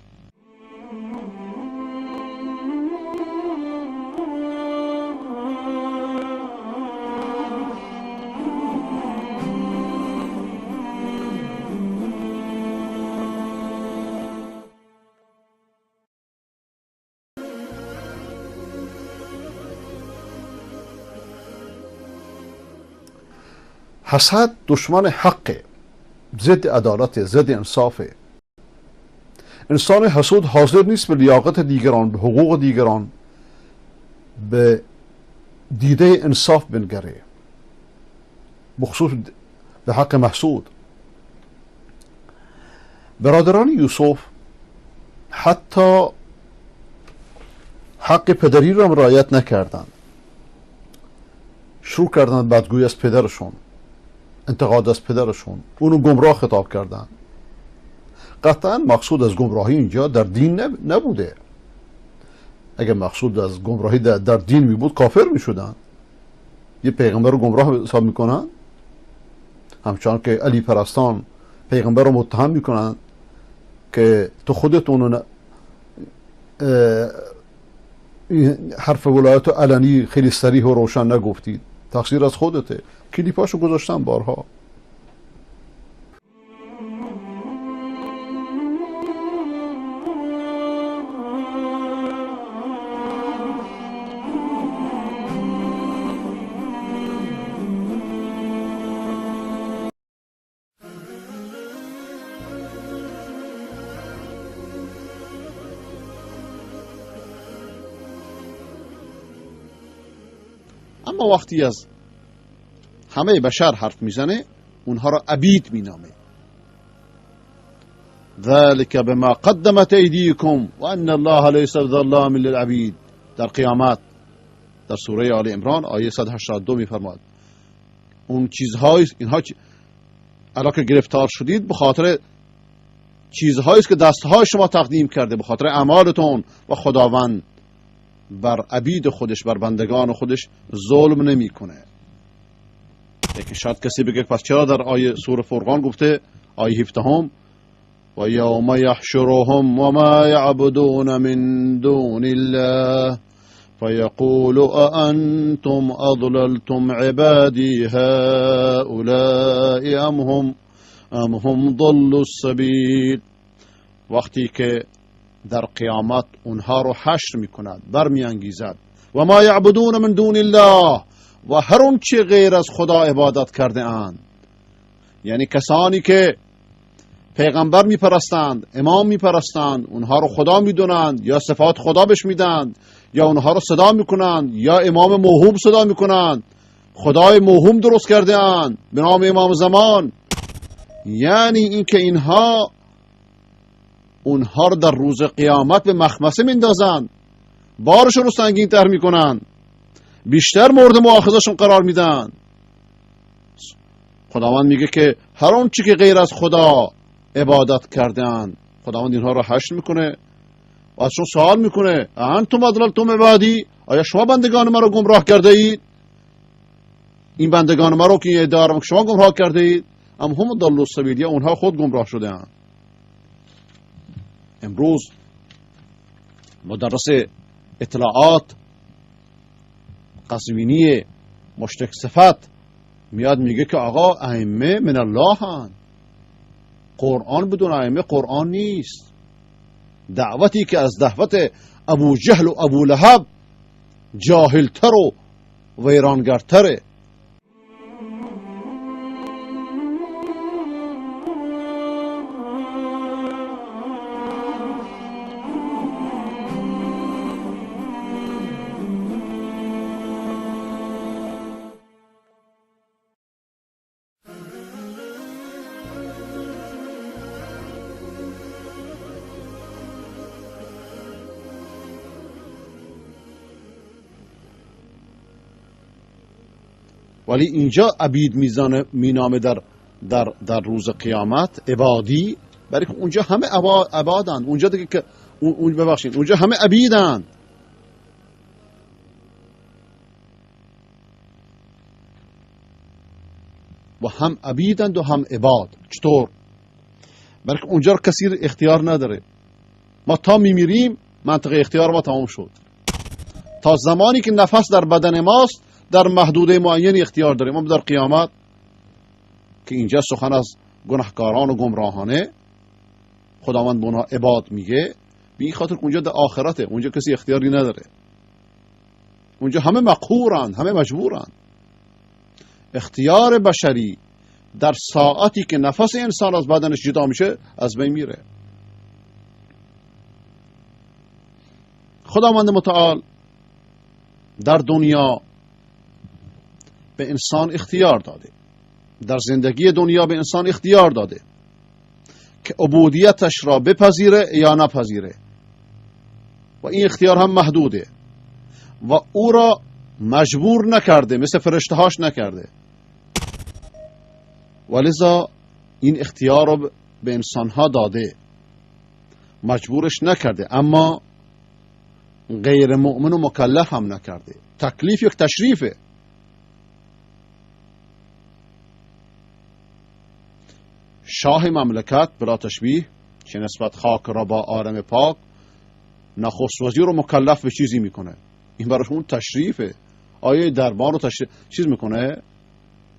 حسد دشمن حقه، ضد عدالت، ضد انصافه. انسان حسود حاضر نیست به لیاقت دیگران، به حقوق دیگران، به دیده انصاف بنگره، بخصوص به حق محسود. برادران یوسف حتی حق پدری را رعایت نکردند، شروع کردند بدگویی از پدرشون، انتقاد از پدرشون، اونو گمراه خطاب کردن. قطعا مقصود از گمراهی اینجا در دین نبوده. اگر مقصود از گمراهی در دین می بود کافر می شدن. یه پیغمبر رو گمراه حساب می کنن، همچنان که علی پرستان پیغمبر رو متهم می کنن که تو خودتون حرف ولایت علنی خیلی صریح و روشن نگفتید، تقصیر از خودته. کلیپاشو گذاشتم بارها. اما وقتی از همه بشر حرف میزنه اونها را عبید مینامه. ذلك بما قدمت ایدیکم و ان الله لیس بظلام للعبید. در قیامت در سوره آل عمران آیه 182 میفرماد اون چیزهای اینها الان که گرفتار شدید به خاطر چیزهایی است که دستهای شما تقدیم کرده، به خاطر اعمالتون، و خداوند بر عبید خودش، بر بندگان خودش ظلم نمیکنه. لیکن شاید کسی بگه پس چرا در آیه سوره فرقان گفته آیه 17 و یوم یحشرهم و ما یعبدون من دون الله فیقول أأنتم أضللتم عبادی هؤلاء ام هم ضلوا السبیل. وقتی که در قیامت اونها رو حشر میکند، برمیانگیزد، و ما یعبدون من دون الله، و هر اون چه غیر از خدا عبادت کرده اند، یعنی کسانی که پیغمبر میپرستند، امام میپرستند، اونها رو خدا میدونند یا صفات خدا بهش میدند یا اونها رو صدا میکنند یا امام موهوم صدا میکنند، خدای موهوم درست کرده اند به نام امام زمان. یعنی اینکه اونها رو در روز قیامت به مخمسه میندازند، بارشون رو سنگین تر میکنند، بیشتر مورد مؤاخذهشون قرار میدن. خداوند میگه که هر اون چی که غیر از خدا عبادت کردن خداوند اینها رو حشر میکنه و ازشون سوال میکنه انتم اضللتم عبادی، آیا شما بندگان ما رو گمراه کرده اید؟ این بندگان ما رو که ادعا رو شما گمراه کرده اید، ام هم ضلوا السبیل، یا اونها خود گمراه شده اند. امروز مدرس اطلاعات قزوینی مشرک صفت میاد میگه که آقا ائمه من الله هن، قرآن بدون ائمه قرآن نیست. دعوتی که از دعوت ابو جهل و ابو لهب جاهلتر و ویرانگرتره. ولی اینجا عبید مینامه در روز قیامت عبادی، برای که اونجا همه عبادن، اونجا دیگه که ببخشید اونجا همه عبیدن. و هم عبیدند و هم عباد. چطور؟ برای که اونجا کسی اختیار نداره. ما تا میمیریم منطقه اختیار ما تمام شد. تا زمانی که نفس در بدن ماست در محدوده معینی اختیار داریم. ما در قیامت که اینجا سخن از گناهکاران و گمراهانه، خداوند به اونها عباد میگه، به این خاطر اونجا در آخرته، اونجا کسی اختیاری نداره، اونجا همه مقهورند، همه مجبورند. اختیار بشری در ساعتی که نفس انسان از بدنش جدا میشه از بین میره. خداوند متعال در دنیا به انسان اختیار داده، در زندگی دنیا به انسان اختیار داده که عبودیتش را بپذیره یا نپذیره، و این اختیار هم محدوده و او را مجبور نکرده، مثل فرشتهاش نکرده، ولذا این اختیار را به انسانها داده، مجبورش نکرده، اما غیر مؤمن و مکلف هم نکرده. تکلیف یک تشریفه. شاه مملکت بلا تشبیه چه نسبت خاک را با آرم پاک، نخست وزیر رو مکلف به چیزی میکنه، این براش اون تشریفه. آیا دربار رو چیز میکنه؟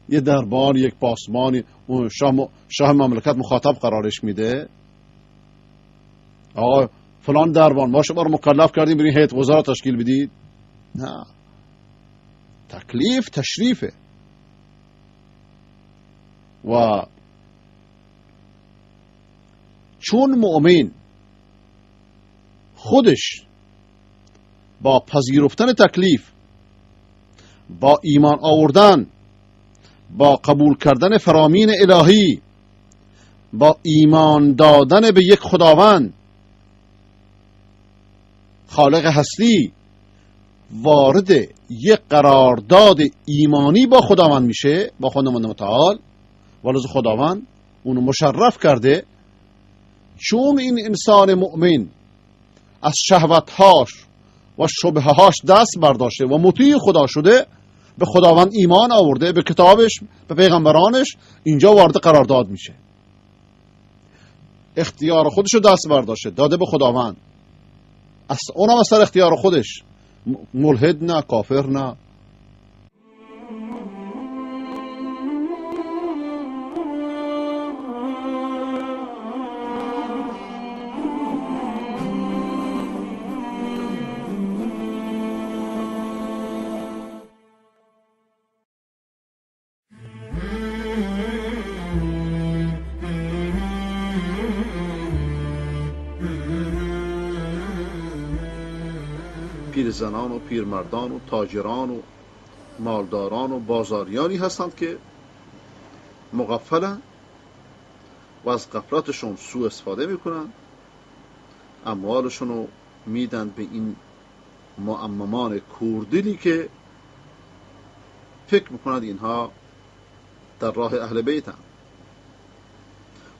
یه دربار، یک پاسبان، اون شاه مملکت مخاطب قرارش میده؟ آقا فلان دربار ما شما رو مکلف کردیم برین هیئت وزرا تشکیل بدید؟ نه، تکلیف تشریفه. و چون مؤمن خودش با پذیرفتن تکلیف، با ایمان آوردن با قبول کردن فرامین الهی، با ایمان دادن به یک خداوند خالق هستی، وارد یک قرارداد ایمانی با خداوند میشه، با خداوند متعال. ولذا خداوند اونو مشرف کرده، چون این انسان مؤمن از شهوتهاش و شبههاش دست برداشته و مطیع خدا شده، به خداوند ایمان آورده، به کتابش، به پیغمبرانش، اینجا وارد قرارداد میشه. اختیار خودش رو دست برداشته، داده به خداوند، اونم از سر اختیار خودش، ملحد نه، کافر نه. پیرزنان و پیرمردان و تاجران و مالداران و بازاریانی هستند که مغفلن و از غفلتشون سوء استفاده میکنن، اموالشون رو میدن به این معممان کوردلی که فکر میکنند اینها در راه اهل بیتن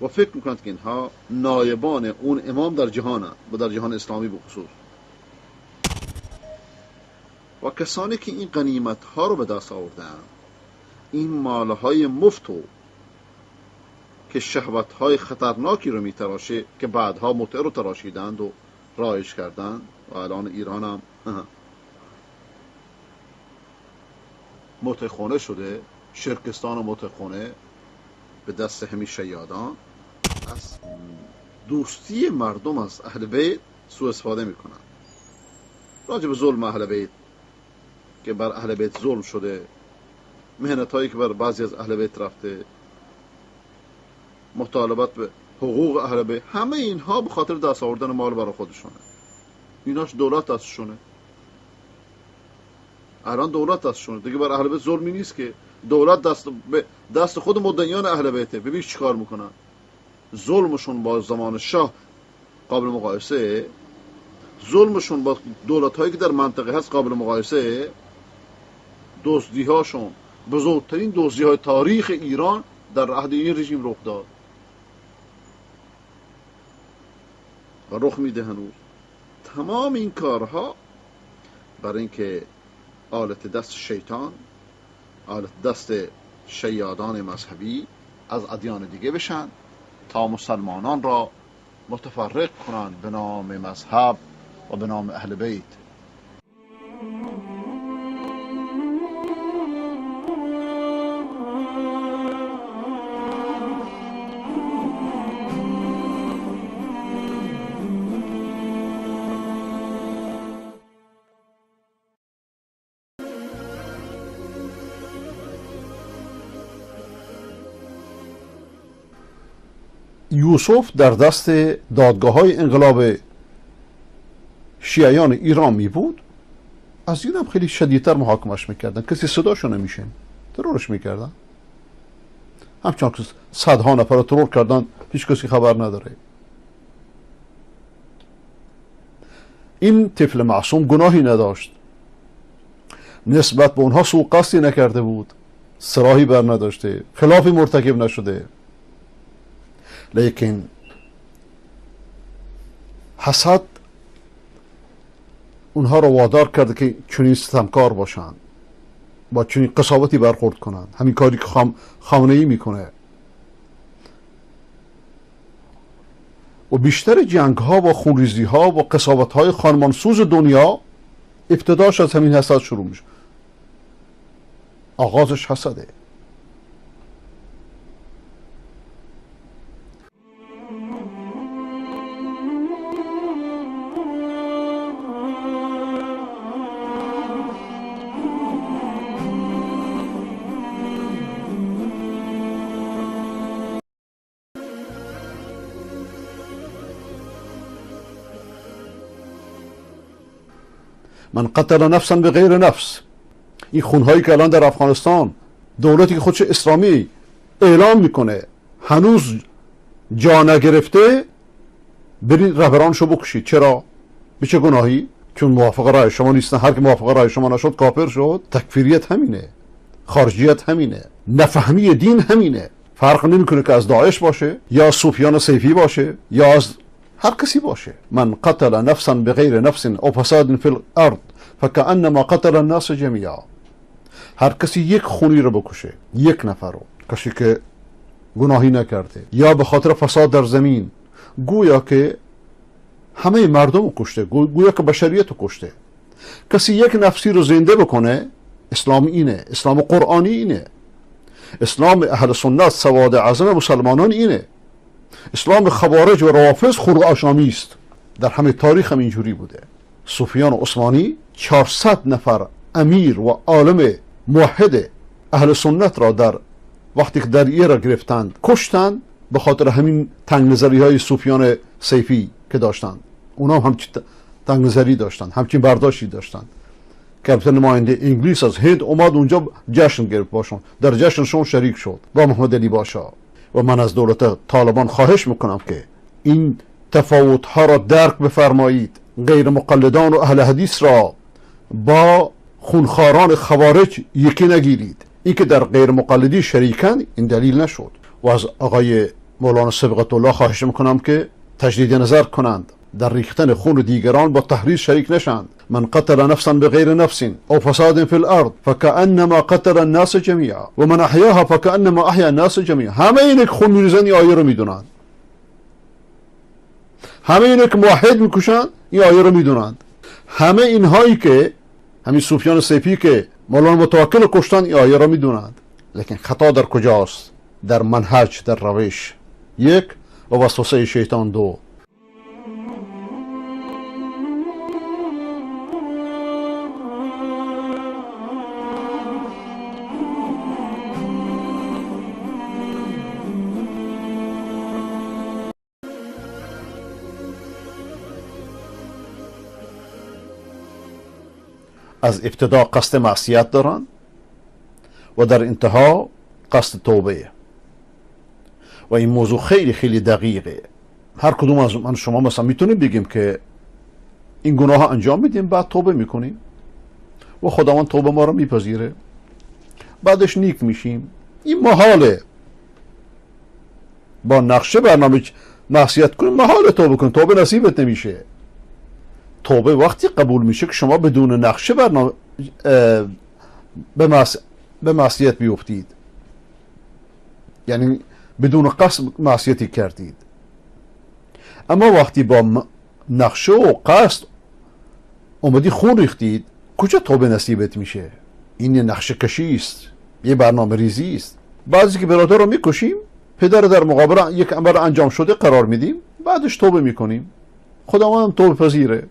و فکر میکنند که اینها نایبان اون امام در جهانند و در جهان اسلامی بخصوص. و کسانی که این غنیمت ها رو به دست آوردن، این مال های مفتو که شهوت های خطرناکی رو میتراشه، که بعدها متع رو تراشیدند و رایج کردند و الان ایران هم متع خونه شده، شرکستان و متع خونه به دست همین شیادان، از دوستی مردم از اهل بیت سوء استفاده میکنن. راجع به ظلم اهل بیت که بر اهل بیت ظلم شده، مهنت هایی که بر بعضی از اهل بیت رفته، مطالبت به حقوق اهل بیت، همه اینها به خاطر دست آوردن مال برای خودشونه. ایناش دولت دستشونه، الان دولت دستشونه دیگه. بر اهل بیت ظلمی نیست که دولت دست خود مدعیان اهل بیته. ببین چیکار میکنن، ظلمشون با زمان شاه قابل مقایسه، ظلمشون با دولت هایی که در منطقه هست قابل مقایسه. دزدی هاشون، بزرگترین دزدی های تاریخ ایران در عهد این رژیم رخ داد و رخ میده هنوز. تمام این کارها برای اینکه آلت دست شیطان، آلت دست شیادان مذهبی از ادیان دیگه بشن تا مسلمانان را متفرق کنند به نام مذهب و به نام اهل بیت. یوسف در دست دادگاه‌های انقلاب شیعیان ایران می بود، از این هم خیلی شدیدتر محاکمش میکردن، کسی صداشو نمیشه، ترورش میکردن. همچنان که صدها نفر رو ترور کردن، هیچ کسی خبر نداره. این طفل معصوم گناهی نداشت، نسبت به اونها سوء قصدی نکرده بود، سراحی بر نداشته، خلافی مرتکب نشده، لیکن حسد اونها رو وادار کرده که چنین ستمکار باشن، با چنین قساوتی برخورد کنن. همین کاری که خامنه‌ای میکنه. و بیشتر جنگ ها و خونریزی ها و قساوت های خانمانسوز دنیا ابتداش از همین حسد شروع میشه. آغازش حسده. من قتل نفسا به غیر نفس. این خونهایی که الان در افغانستان دولتی که خودش اسلامی اعلام میکنه هنوز جا نگرفته برید رهبرانشو بکشید. چرا؟ به چه گناهی؟ چون موافق رأی شما نیستن. هر که موافق رأی شما نشد کافر شد. تکفیریت همینه، خارجیت همینه، نفهمی دین همینه. فرق نمیکنه که از داعش باشه یا سفیان سیفی باشه یا از هر کسی باشه. من قتل نفسا بغیر نفس او فساد فی الارض فکأنما قتل الناس جمیعا. هر کسی یک خونی رو بکشه، یک نفر رو، کسی که گناهی نکرده یا به خاطر فساد در زمین، گویا که همه مردم رو کشته، گویا که بشریت رو کشته. کسی یک نفسی رو زنده بکنه، اسلام اینه، اسلام قرآنی اینه، اسلام اهل سنت سواد اعظم مسلمانان اینه. اسلام خوارج و روافض خلق آشامی است. در همه تاریخ هم اینجوری بوده. سفیان عثمانی 400 نفر امیر و عالم موحد اهل سنت را در وقتی که دریه را گرفتند کشتند به خاطر همین تنگ نظری های سفیان سیفی که داشتند. اونا هم تنگ نظری داشتند، همچین برداشتی داشتند. کاپیتان نماینده انگلیس از هند اومد اونجا جشن گرفت باشون، در جشنشون شریک شد با محمد علی پاشا. و من از دولت طالبان خواهش میکنم که این تفاوت ها را درک بفرمایید. غیر مقلدان و اهل حدیث را با خونخواران خوارج یکی نگیرید. این که در غیر مقلدی شریکن این دلیل نشد. و از آقای مولانا صبغت الله خواهش میکنم که تجدید نظر کنند، در ریختن خون دیگران با تحریر شریک نشند. من قتل نفسا بغیر نفس او فساد فی الارض فکأنما قتل الناس جمیعا و من احیاها فکأنما احیا الناس جمیعا. همه اینه که خون میریزن این آیه رو میدونند، همه اینه که موحد میکشن این آیه رو میدونند، همه اینهایی که همین صوفیان سیفی که مولانا متوکل کشتن این آیه رو میدونند. لیکن خطا در کجاست؟ در منهج، در روش. یک، و وسوسه شیطان. دو، از ابتدا قصد معصیت دارن و در انتها قصد توبه. و این موضوع خیلی خیلی دقیقه. هر کدوم از من شما مثلا میتونیم بگیم که این گناه ها انجام میدیم بعد توبه میکنیم و خداوند توبه ما رو میپذیره، بعدش نیک میشیم. این محاله. با نقشه برنامه معصیت کنیم محاله توبه کنیم، توبه نصیبت نمیشه. توبه وقتی قبول میشه که شما بدون نقشه برنامه به معصیت بیفتید، یعنی بدون قصد معصیتی کردید. اما وقتی با نقشه و قصد اومدی خون ریختید، کجا توبه نصیبت میشه؟ این نقشه کشی است، یه برنامه ریزی است. بعضی که برادر رو میکشیم، پدر در مقابل یک امر انجام شده قرار میدیم، بعدش توبه میکنیم، خداوند توبه پذیره.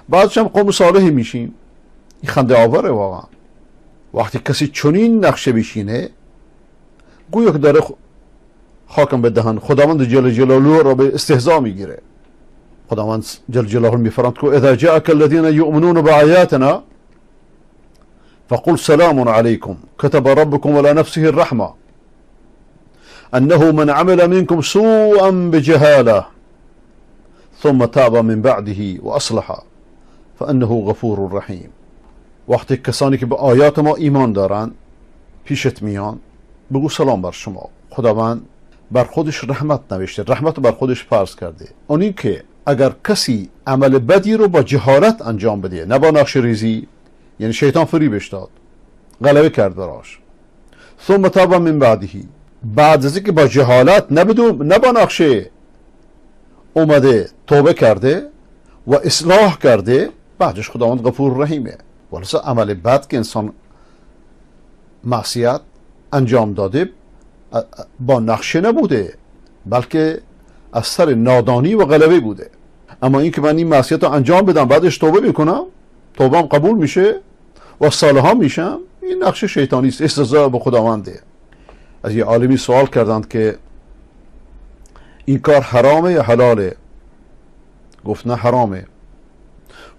بعدش هم قوم صالحی میشیم. این خنده آوره واقعا. وقتی کسی چنین نقشه بشینه گویا که داره خاکم به دهن خداوند جل جلاله را به استهزا میگیره. خداوند جل جلاله میفرماید که اذا جاءك الذين يؤمنون بآياتنا فقل سلام عليكم كتب ربكم على نفسه الرحمة انه من عمل منكم سوءا بجهالة ثم تاب من بعده واصلح فانه غفور رحیم. وقتی کسانی که به آیات ما ایمان دارن پیشت میان، بگو سلام بر شما، خداوند بر خودش رحمت نوشته، رحمت بر خودش فرض کرده. اونی که اگر کسی عمل بدی رو با جهالت انجام بده، نه با نقشه ریزی، یعنی شیطان فریبش داد، غلبه کرد براش، ثم تاب من بعده، بعد از اینکه با جهالت نه با نقشه اومده توبه کرده و اصلاح کرده، بعدش خداوند غفور رحیمه. ولسا عمل بد که انسان معصیت انجام داده با نقشه نبوده، بلکه از سر نادانی و غلبه بوده. اما این که من این معصیت رو انجام بدم بعدش توبه میکنم، توبهم قبول میشه و صالحان میشم، این نقشه شیطانی است، استهزاء به خداونده. از یه عالمی سوال کردند که این کار حرامه یا حلاله؟ گفت نه حرامه.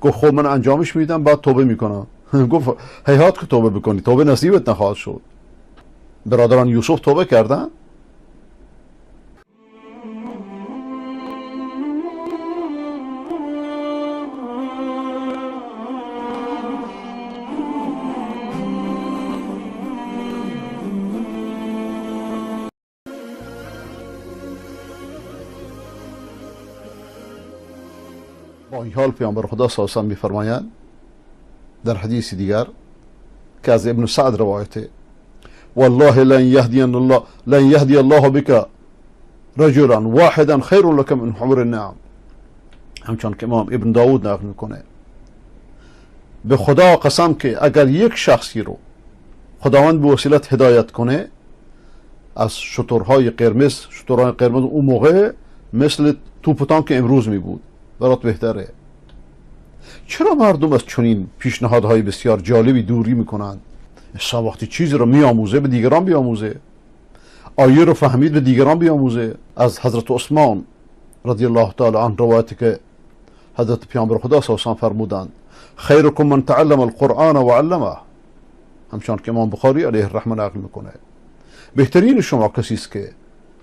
گفت خب من انجامش میدم بعد توبه میکنم. گفت هیهات که توبه بکنی، توبه نصیبت نخواهد شد. برادران یوسف توبه کردن؟ با این حال پیامبر خدا صلی الله علیه و میفرمایند در حدیث دیگر که از ابن سعد روایته والله لن يهدي الله بك رجلا واحدا خیر لك من حمر النعم. همچون که امام ابن داود نقل میکنه به خدا قسم که اگر یک شخصی رو خداوند به وسیلت هدایت کنه از شترهای قرمز اون موقع مثل توپ و تانک امروز می بود برات بهتره. چرا مردم از چنین پیشنهادهای بسیار جالبی دوری میکنند؟ انسان وقتی چیزی رو میآموزه به دیگران بیاموزه، آیه رو فهمید به دیگران بیاموزه. از حضرت عثمان رضی الله تعالی عنه روایتی که حضرت پیامبر خدا صلی الله علیه و آله فرمودند خیرکم من تعلم القرآن و علمه. همچنان که امام بخاری علیه الرحمه نقل میکنه بهترین شما کسی است که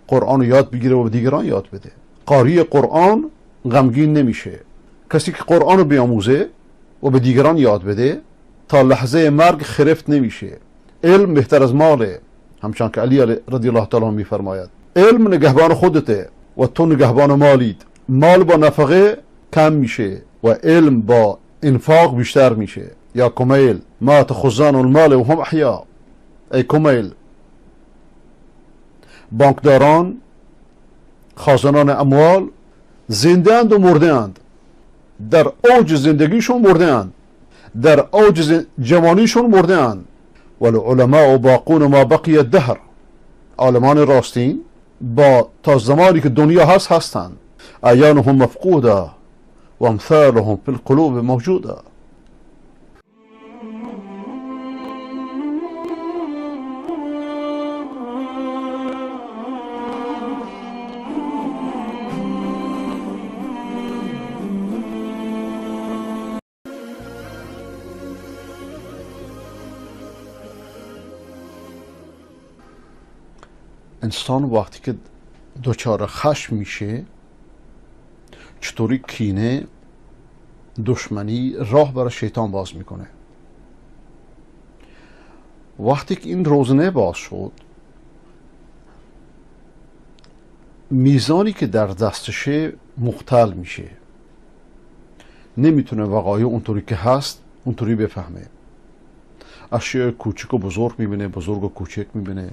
قرآن رو یاد بگیره و به دیگران یاد بده. قاری قرآن غمگین نمیشه. کسی که قرآن رو بیاموزه و به دیگران یاد بده تا لحظه مرگ خرفت نمیشه. علم بهتر از ماله. همچنان که علی رضی الله تعالی عنه میفرماید علم نگهبان خودته و تو نگهبان مالید. مال با نفقه کم میشه و علم با انفاق بیشتر میشه. یا کمیل ما تخزان المال و هم احیا. ای کمیل، بانکداران خازنان اموال زنده اند و مرده اند. در اوج زندگیشون مرده اند، در اوج جوانیشون مرده اند. والعلماء باقون ما بقی الدهر. عالمان راستین با تا زمانی که دنیا هستند. اعیانهم مفقوده و امثالهم فی القلوب موجوده. انسان وقتی که دچار خشم میشه چطوری کینه، دشمنی راه برای شیطان باز میکنه. وقتی که این روزنه باز شد میزانی که در دستشه مختل میشه، نمیتونه وقایع اونطوری که هست اونطوری بفهمه. اشیاء کوچک و بزرگ میبینه، بزرگ و کوچک میبینه.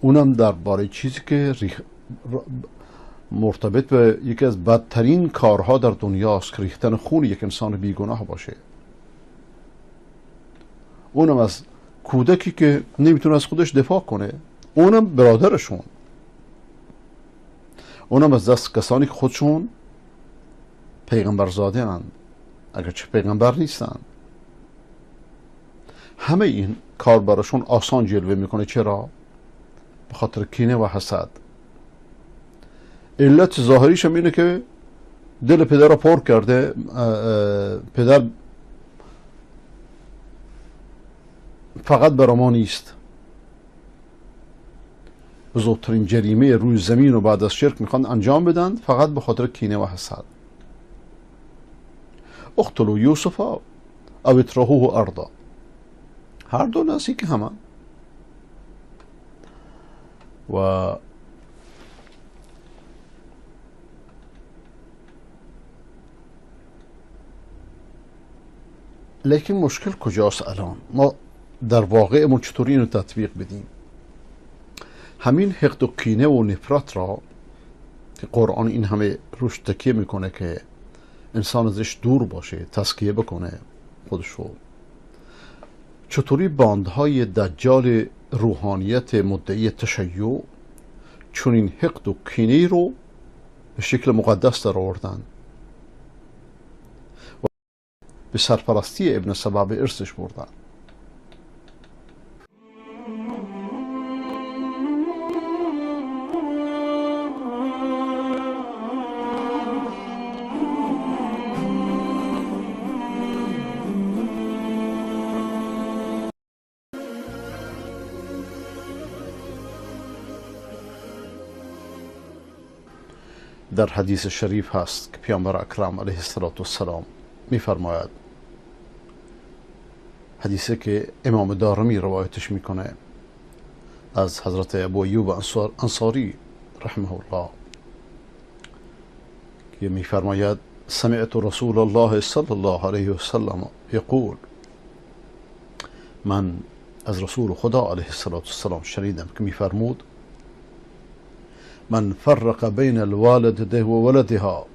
اونم درباره چیزی که مرتبط به یکی از بدترین کارها در دنیاست که ریختن خون یک انسان بیگناه باشه. اونم از کودکی که نمیتونه از خودش دفاع کنه، اونم برادرشون، اونم از دست کسانی که خودشون پیغمبرزاده اند اگرچه پیغمبر نیستن. همه این کار براشون آسان جلوه میکنه. چرا؟ به خاطر کینه و حسد. علت ظاهریش هم اینه که دل پدر را پر کرده. پدر فقط برای ما نیست. بزرگترین جریمه روی زمین رو بعد از شرک میخوان انجام بدن فقط به خاطر کینه و حسد. اقتلوا یوسف او اطرحوه ارضا. هر دو نزدیک همه. و لیکن مشکل کجاست الان؟ ما در واقعمون چطوری اینو تطبیق بدیم؟ همین حقد و کینه و نفرت را که قرآن این همه روش تکیه میکنه که انسان ازش دور باشه، تزکیه بکنه خودشو، چطوری باندهای دجال روحانیت مدعی تشیع چون این حقد و کینه رو به شکل مقدس در آوردن و به سرپرستی ابن سبع به ارثش بردن. در حدیث شریف هست که پیامبر اکرم علیه السلام میفرماید، حدیثی که امام دارمی روایتش میکنه از حضرت ابو ایوب انصاری رحمه الله، که میفرماید سمعت رسول الله صلی الله علیه وسلم یقول، من از رسول خدا علیه السلام شنیدم که میفرمود من فرق بین الوالده و ولدها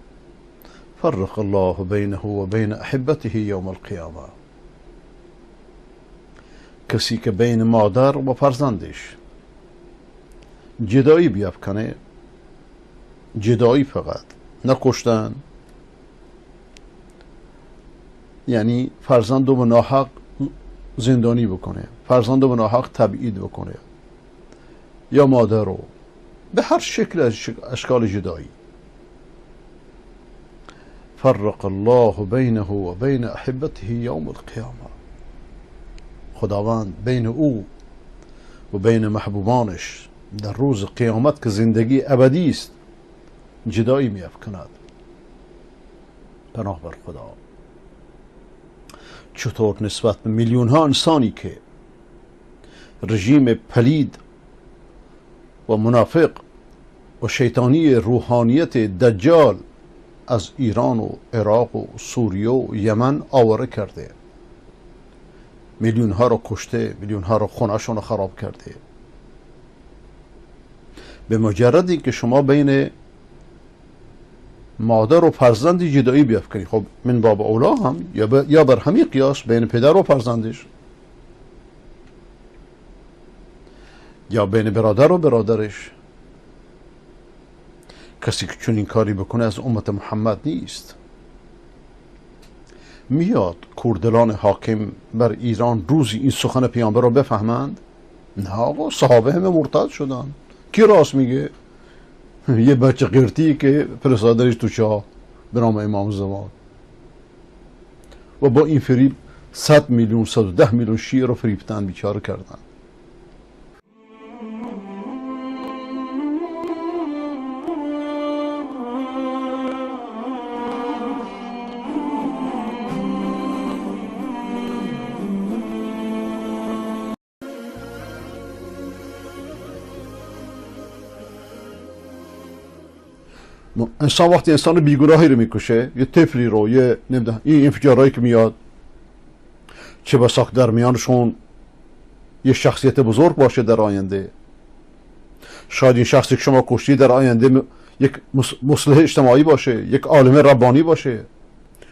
فرق الله بینه و بین احبته یوم القیامه. کسی که بین مادر و فرزندش جدایی بیافکنه، جدایی فقط، نه کشتن، یعنی فرزند رو به ناحق زندانی بکنه، فرزند رو به ناحق تبعید بکنه، یا مادر رو به هر شکل از اشکال جدایی، فرق الله بینه و بین احبته یوم القیامه، خداوند بین او و بین محبوبانش در روز قیامت که زندگی ابدی است جدایی می افکند. پناه بر خدا. چطور نسبت به میلیون ها انسانی که رژیم پلید و منافق و شیطانی روحانیت دجال از ایران و عراق و سوریه و یمن آواره کرده، میلیون ها رو کشته، میلیون ها رو خونه‌شون رو خراب کرده، به مجردی که شما بین مادر و فرزند جدایی بیافکنی، خب من باب اولا هم یا بر همین قیاس بین پدر و فرزندش، یا بین برادر و برادرش. کسی که چون این کاری بکنه از امت محمد نیست. میاد کوردلان حاکم بر ایران روزی این سخن پیامبر رو بفهمند؟ نه آقا، صحابه همه مرتد شدن. کی راست میگه؟ یه بچه قرتی که فرستادرش تو چاه به نام امام زمان و با این فریب 100 میلیون 110 میلیون شیعه رو فریبتن، بیچاره کردن. انسان وقتی انسان بیگناهی رو میکشه، یه طفلی رو، یه نمیدونم این انفجارهایی که میاد، چه بسا در میانشون یه شخصیت بزرگ باشه در آینده، شاید این شخصی که شما کشتی در آینده یک مصلح اجتماعی باشه، یک عالم ربانی باشه.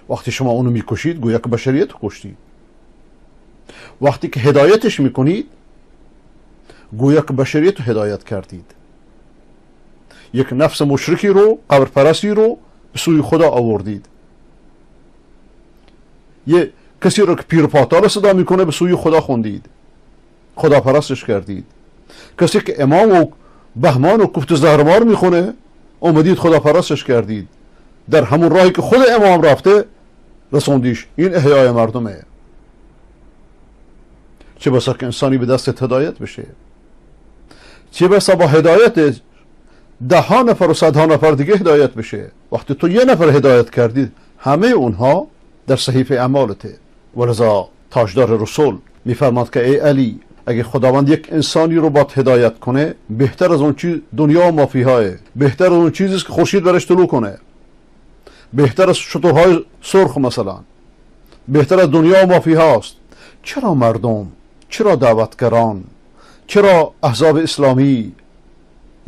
وقتی شما اونو میکشید گویا که بشریت رو کشتید. وقتی که هدایتش میکنید گویا که بشریت رو هدایت کردید. یک نفس مشرکی رو، قبرپرستی رو به سوی خدا آوردید. یه کسی رو که پیر پاتال صدا میکنه به سوی خدا خوندید، خدا پرستش کردید. کسی که امام و بهمان و کوفت زهرمار میخونه اومدید خدا پرستش کردید، در همون راهی که خود امام رفته رسوندیش. این احیای مردمه. چه بسا که انسانی به دست هدایت بشه، چه بسا با هدایت 10 نفر و 100 نفر دیگه هدایت بشه. وقتی تو یه نفر هدایت کردید همه اونها در صحیفه اعمالته. ولذا تاجدار رسول میفرماد که ای علی، اگه خداوند یک انسانی رو با هدایت کنه بهتر از اون چیز دنیا و ما فیهاه، بهتر از اون چیزی که خورشید برش طلوع کنه، بهتر از شترهای سرخ مثلا، بهتر از دنیا و ما فیهاست. چرا مردم، چرا دعوتگران، چرا احزاب اسلامی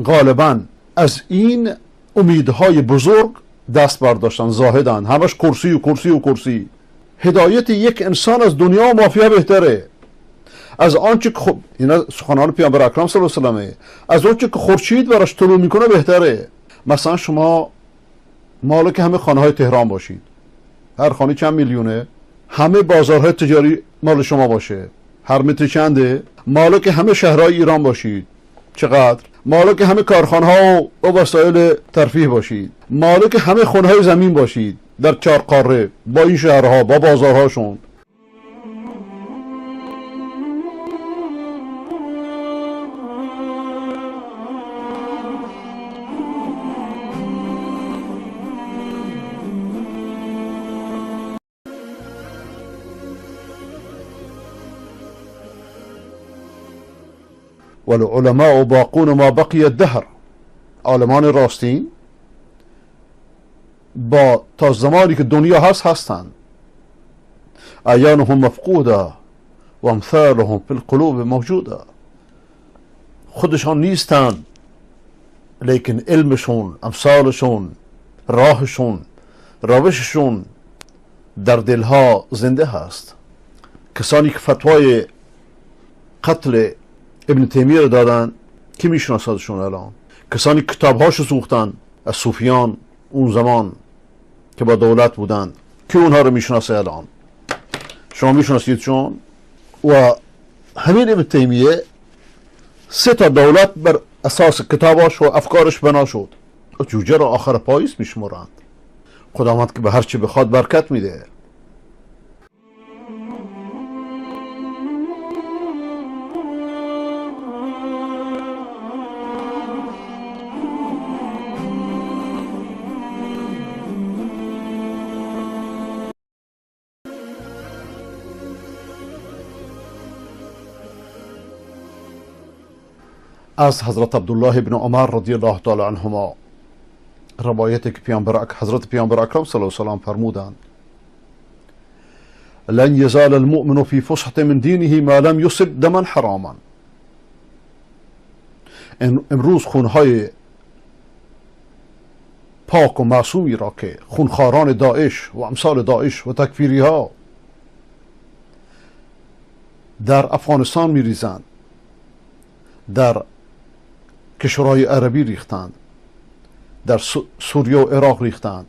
غالباً از این امیدهای بزرگ دست برداشتن؟ زاهدن، همش کرسی و کرسی و کرسی. هدایت یک انسان از دنیا و مافیا بهتره از آنچه که اینا سخنان پیامبر اکرم صلی الله علیه و سلمه، از آنچه که خورشید برش طلوع میکنه بهتره. مثلا شما مالک همه خانه های تهران باشید، هر خانه چند میلیونه، همه بازارهای تجاری مال شما باشه، هر متر چنده. مالک همه شهرهای ایران باشید، چقدر؟ مالک همه کارخانه ها و وسایل ترفیه باشید، مالک همه خونه های زمین باشید در 4 قاره با این شهرها با بازارهاشون. والعلماء باقون ما بقي الدهر. عالمان راستین با تا زمانی که دنیا هست هستند. اعیانهم مفقوده و امثالهم فی القلوب موجوده. خودشان نیستند لیکن علمشون، امثالشون، راهشون، روششون در دلها زنده هست. کسانی که فتوای قتل ابن تیمیه رو دادن کی میشناسدشون الان؟ کسانی که کتابهاشو سوختن از صوفیان اون زمان که با دولت بودن کی اونها رو میشناسه الان؟ شما میشناسیدشون؟ و همین ابن تیمیه 3 دولت بر اساس کتاباش و افکارش بنا شد. جوجه را آخر پاییز میشمرند. خداوند که به هر چی بخواد برکت میده. از حضرت عبدالله ابن عمر رضی الله تعالی عنهما روایتی که حضرت پیامبر اکرم صلی الله علیه و سلم فرمودند: لن يزال المؤمن في فسحة من دينه ما لم يصب دما حراما. امروز خونهای پاک و معصومی را که خونخواران داعش و امثال داعش و تکفیری ها در افغانستان میریزند، در کشورهای عربی ریختند، در سوریه و عراق ریختند،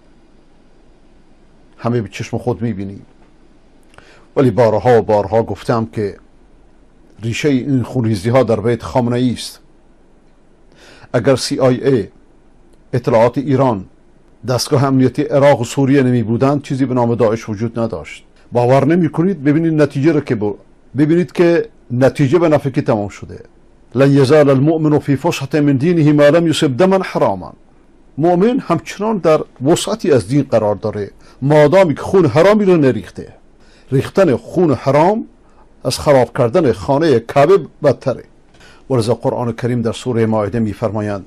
همه به چشم خود میبینیم. ولی بارها و بارها گفتم که ریشه این خونریزی ها در بیت خامنه ای است. اگر CIA، اطلاعات ایران، دستگاه امنیتی عراق و سوریه نمی بودند چیزی به نام داعش وجود نداشت. باور نمی کنید؟ ببینید نتیجه رو که ببینید که نتیجه به نفع کی تمام شده. لن یزال المؤمن فی فسحة من دینه ما لم یصب دما حراما. مؤمن همچنان در وسعتی از دین قرار داره مادامی که خون حرامی رو نریخته. ریختن خون حرام از خراب کردن خانه کعبه بدتره. ولذا قرآن کریم در سوره مائده می فرمایند: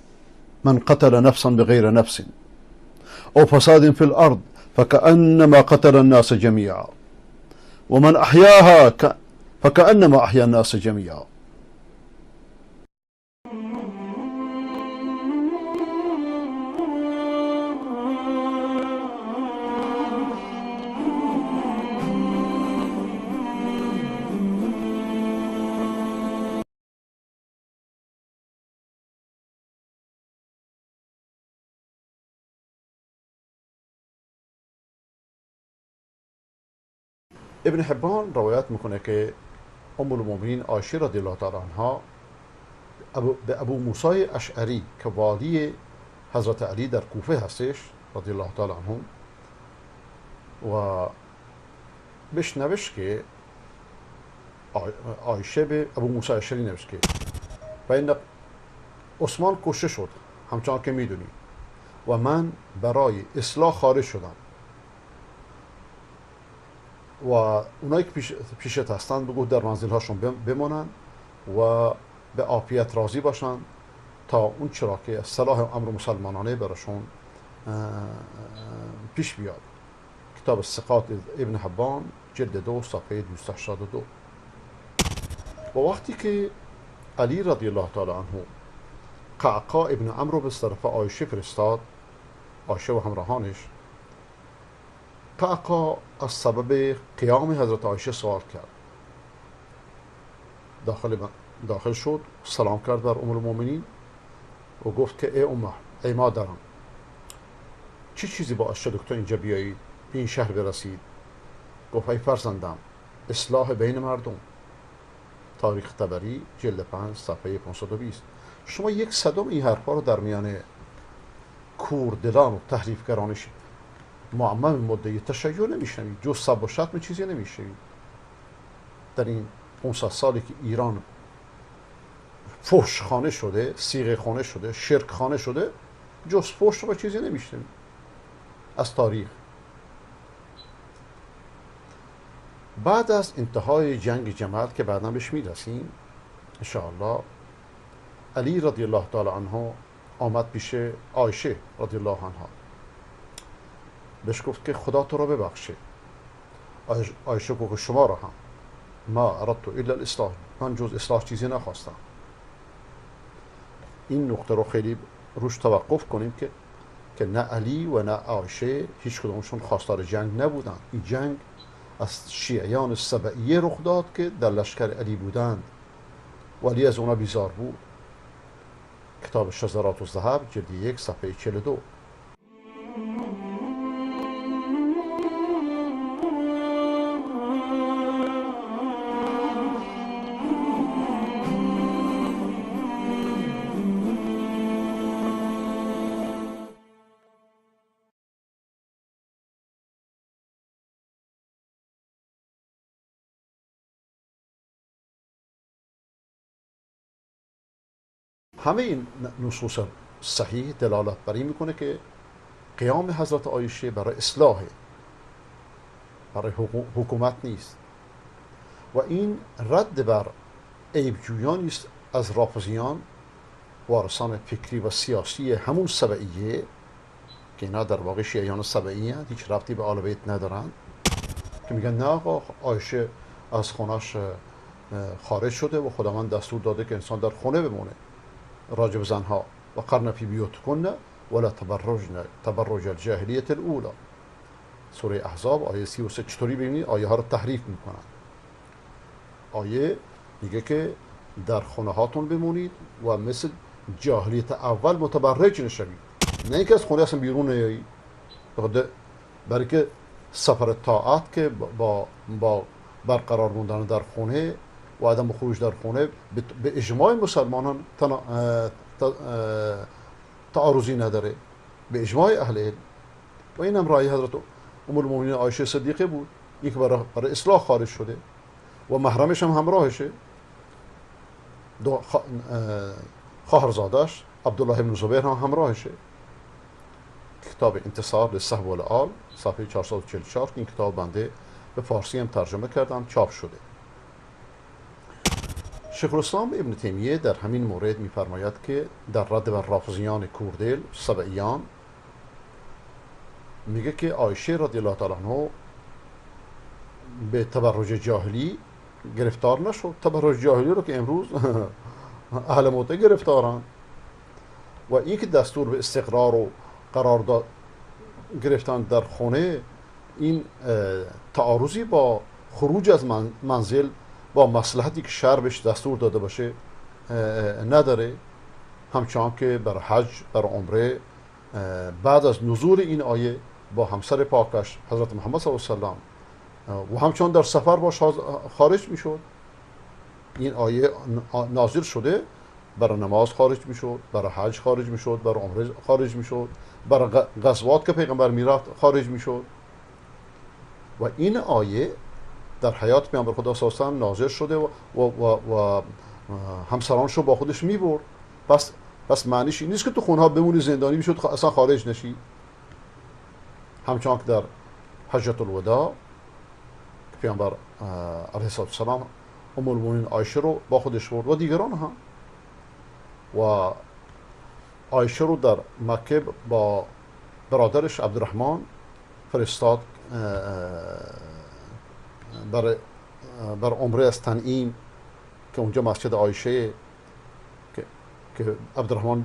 من قتل نفسا بغیر نفس او فساد فی الارض فكأنما قتل الناس جميعا ومن احیاها فكأنما احیا الناس جميعا. ابن حبان روایت میکنه که ام المؤمنین عایشه رضی الله تعالی عنها به ابو موسی اشعری که والی حضرت علی در کوفه هستش رضی الله تعالی عنهم و بهش نوشت که عایشه به ابو موسی اشعری نوشت که بین عثمان کشته شد همچنان که میدونی و من برای اصلاح خارج شدم و اونایی که پیشت هستند بگو در منزل هاشون بمانن و به عافیت راضی باشن تا اون چرا که صلاح امر مسلمانانه براشون پیش بیاد. کتاب الثقات ابن حبان جلد 2 صفحه 282. و وقتی که علی رضی الله تعالی عنه قعقاع ابن عمرو به طرف عایشه فرستاد، عایشه و همراهانش، قعقاع از سبب قیام حضرت عایشه سوال کرد. داخل شد، سلام کرد بر ام المؤمنین و گفت که ای امه، ای مادرم، چه چیزی باعث شد که تو اینجا بیایید، به این شهر برسید؟ گفت ای فرزندم، اصلاح بین مردم. تاریخ طبری جلد 5 صفحه 520. شما 1/100 این حرفا رو در میان کوردلان و تحریفگران معمم مدعی تشیع نمیشنوید، جز سب و شتم چیزی نمیشنوید. در این 500 سالی که ایران فحش خانه شده، صیغه خانه شده، شرک خانه شده، جز فحش و چیزی نمیشنوید از تاریخ. بعد از انتهای جنگ جمل که بعدا بهش میرسیم انشاءالله، علی رضی الله تعالی عنه آمد پیش عایشه رضی الله عنها، بهش گفت که خدا تو را ببخشه. عایشه گفت شما را هم، ما اردت الا الاصلاح، من جز اصلاح چیزی نخواستم. این نقطه رو خیلی روش توقف کنیم که نه علی و نه عایشه هیچ کدومشون خواستار جنگ نبودن. این جنگ از شیعیان سبعیه رخ داد که در لشکر علی بودند و علی از اونا بیزار بود. کتاب شذرات الذهب جلد 1 صفحه 42. همه این نصوص صحیح دلالت بر این میکنه که قیام حضرت عایشه برای اصلاحه، برای حکومت نیست و این رد بر عیبجویانی است از رافضیان، وارثان فکری و سیاسی همون سبعیه که اینا در واقع شیعیان سبعیه هستند، هیچ ربطی به آل بیت ندارن، که میگن نه آقا عایشه از خونش خارج شده و خداوند دستور داده که انسان در خونه بمونه. راجب زنها و قرن فی بیوتکن ولا تبرج الجاهلیه الاولى، سوره احزاب آیه 33. چطوری ببینید آیه ها رو تحریف میکنن؟ آیه میگه که در خونه هاتون بمونید و مثل جاهلیت اول متبرج نشوید، نه اینکه از خونه اصلا بیرون نیایید. برای که سفر طاعت که با برقرار موندن در خونه و عدم خروج در خونه به اجماع مسلمانان تعارضی نداره، به اجماع اهل علم. و این هم رأی حضرت ام المؤمنین عایشه صدیقه بود، یک برای اصلاح خارج شده و محرمش هم همراهشه، خواهرزادش عبدالله بن زبیر هم همراهشه. کتاب انتصار للصحب والآل صفحه 444 که این کتاب بنده به فارسی هم ترجمه کردم، چاپ شده. شیخ الاسلام ابن تیمیه در همین مورد می‌فرماید که در رد بر رافضیان کوردل سبعیان میگه که عایشه رضی الله تعالی عنها به تبرج جاهلی گرفتار نشد. تبرج جاهلی رو که امروز اهل موته گرفتارن و این که دستور به استقرار و قرارداد گرفتن در خونه، این تعارضی با خروج از منزل با مصلحتی که شرع بهش دستور داده باشه نداره. همچنان که بر حج، بر عمره بعد از نزول این آیه با همسر پاکش حضرت محمد صلی الله علیه و سلم و همچنان در سفر باش خارج میشد. این آیه نازل شده، برای نماز خارج میشد، برای حج خارج میشد، برای عمره خارج میشد، برای غزوات که پیغمبر میرفت خارج میشد. و این آیه در حیات پیامبر خدا صلی الله علیه و نازل شده و همسرانش رو با خودش میبرد. پس معنیش این نیست که تو خونها بمونی زندانی میشد اصلا خارج نشی. همچنان که در حجت الوداع پیامبر علیه السلام ام المؤمنین عایشه رو با خودش برد و دیگران هم، و عایشه رو در مکه با برادرش عبدالرحمن فرستاد بر عمره از تنعیم که اونجا مسجد عایشه که عبدالرحمن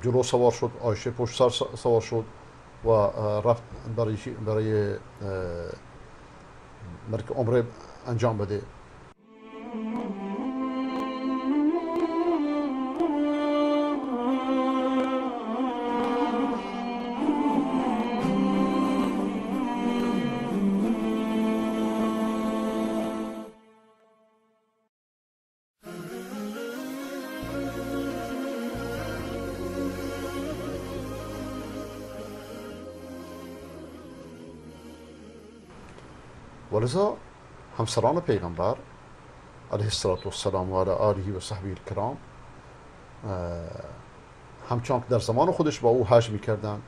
جلو سوار شد، عایشه پشت سر سوار شد و رفت برای عمره انجام بده. ولذا همسران پیغمبر علیه السلام و علی آله و صحبه الکرام همچنان که در زمان خودش با او حج میکردن،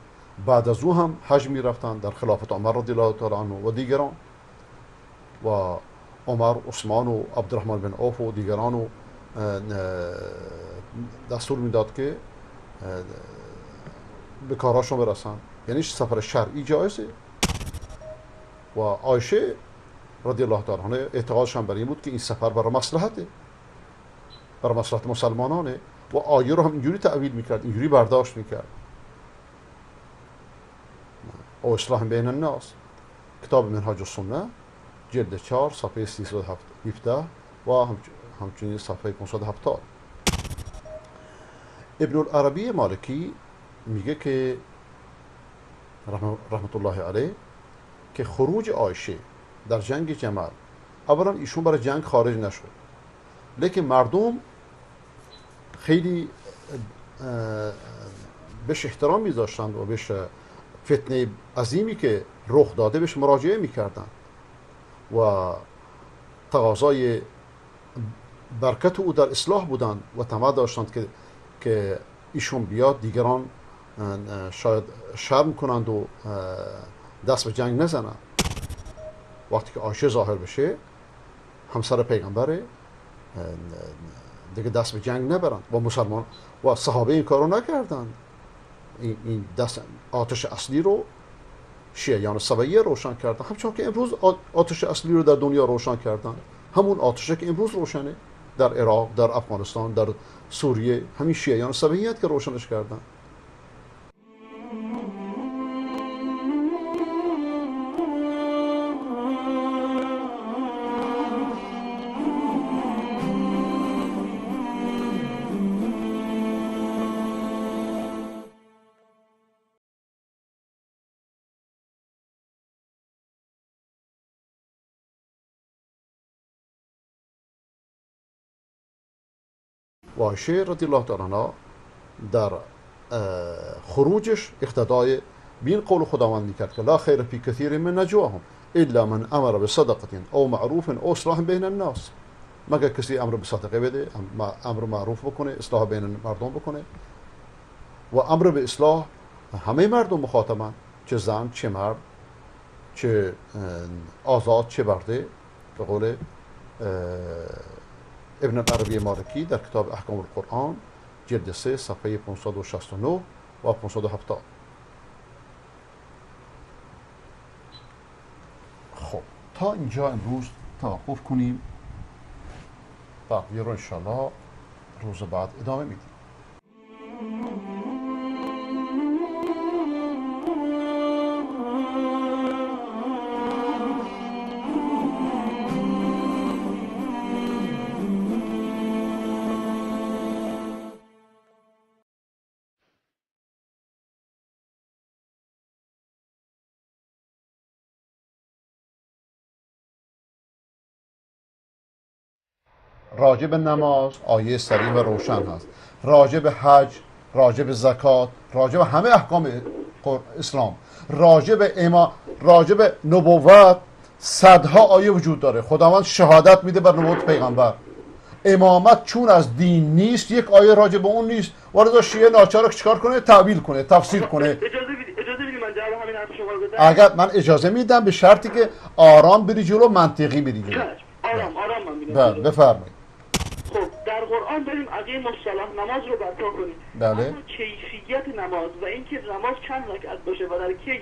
بعد از او هم حج میرفتن در خلافت عمر رضی الله تعالی عنه و دیگران، و عمر، عثمان و عبدالرحمن بن عوف و دیگران و دستور میداد که به کارهاشون برسن. یعنی سفر شرعی جایزه و عایشه رضی الله تعالی عنها اعتقادش هم بر این بود که این سفر برای مصلحته، برای مصلحت مسلمانانه و آیه رو هم اینجوری تعبیر میکرد، اینجوری برداشت میکرد. و اصلاح بین الناس، کتاب منهاج السنه جلد 4 صفحه 317 و همچنین صفحه 570. ابن العربی مالکی میگه که رحمت الله علیه که خروج عایشه در جنگ جمل، اولا ایشون برای جنگ خارج نشد، لیکن مردم خیلی بهش احترام میذاشتند و بهش فتنه عظیمی که رخ داده بهش مراجعه میکردن و تقاضای برکت او در اصلاح بودند و طمع داشتند که ایشون بیاد، دیگران شاید شرم کنند و دست به جنگ نزنند. وقتی که عایشه ظاهر بشه، همسر پیغمبره، دیگه دست به جنگ نبرند و مسلمان و صحابه این کارو نکردند. این دست آتش اصلی رو شیعیان سبعیه روشن کردن، همچون که امروز آتش اصلی رو در دنیا روشن کردن، همون آتشی که امروز روشنه در عراق، در افغانستان، در سوریه، همین شیعیان سبعیه که روشنش کردن. و عایشه رضی الله تعالی عنها در خروجش اقتدای بین قول خداوند میکرد که لا خیر فی کثیر من نجواهم الا من امر بصدقه او معروف او اصلاح بین الناس. مگر کسی امر به صدقه بده، امر معروف بکنه، اصلاح بین مردم بکنه. و امر به اصلاح همه مردم مخاطبن، چه زن، چه مرد، چه آزاد، چه برده. به قول ابن العربی مالکی در کتاب احکام القرآن جلد 3 صفحه 569 و 570. خب تا اینجا امروز توقف کنیم، بقیه رو انشاءالله روز بعد ادامه میدیم. راجع به نماز آیه صریح و روشن هست، راجع به حج، راجع به زکات، راجع به همه احکام اسلام، راجع به نبوت صدها آیه وجود داره. خداوند شهادت میده بر نبوت پیغمبر. امامت چون از دین نیست، یک آیه راجع به اون نیست. وارد شیعه ناچار چیکار کنه؟ تعویل کنه، تفسیر کنه. اجازه بدید من جواب همین حرف شما رو بدم. اگر من اجازه میدم به شرطی که آرام بری جلو، منطقی بری جلو. آرام من میگم. بله بفرمایید. خب در قرآن داریم اقیم الصلاة، نماز رو برپا کنیم. بله. اما کیفیت نماز و اینکه نماز چند رکعت باشه و در کی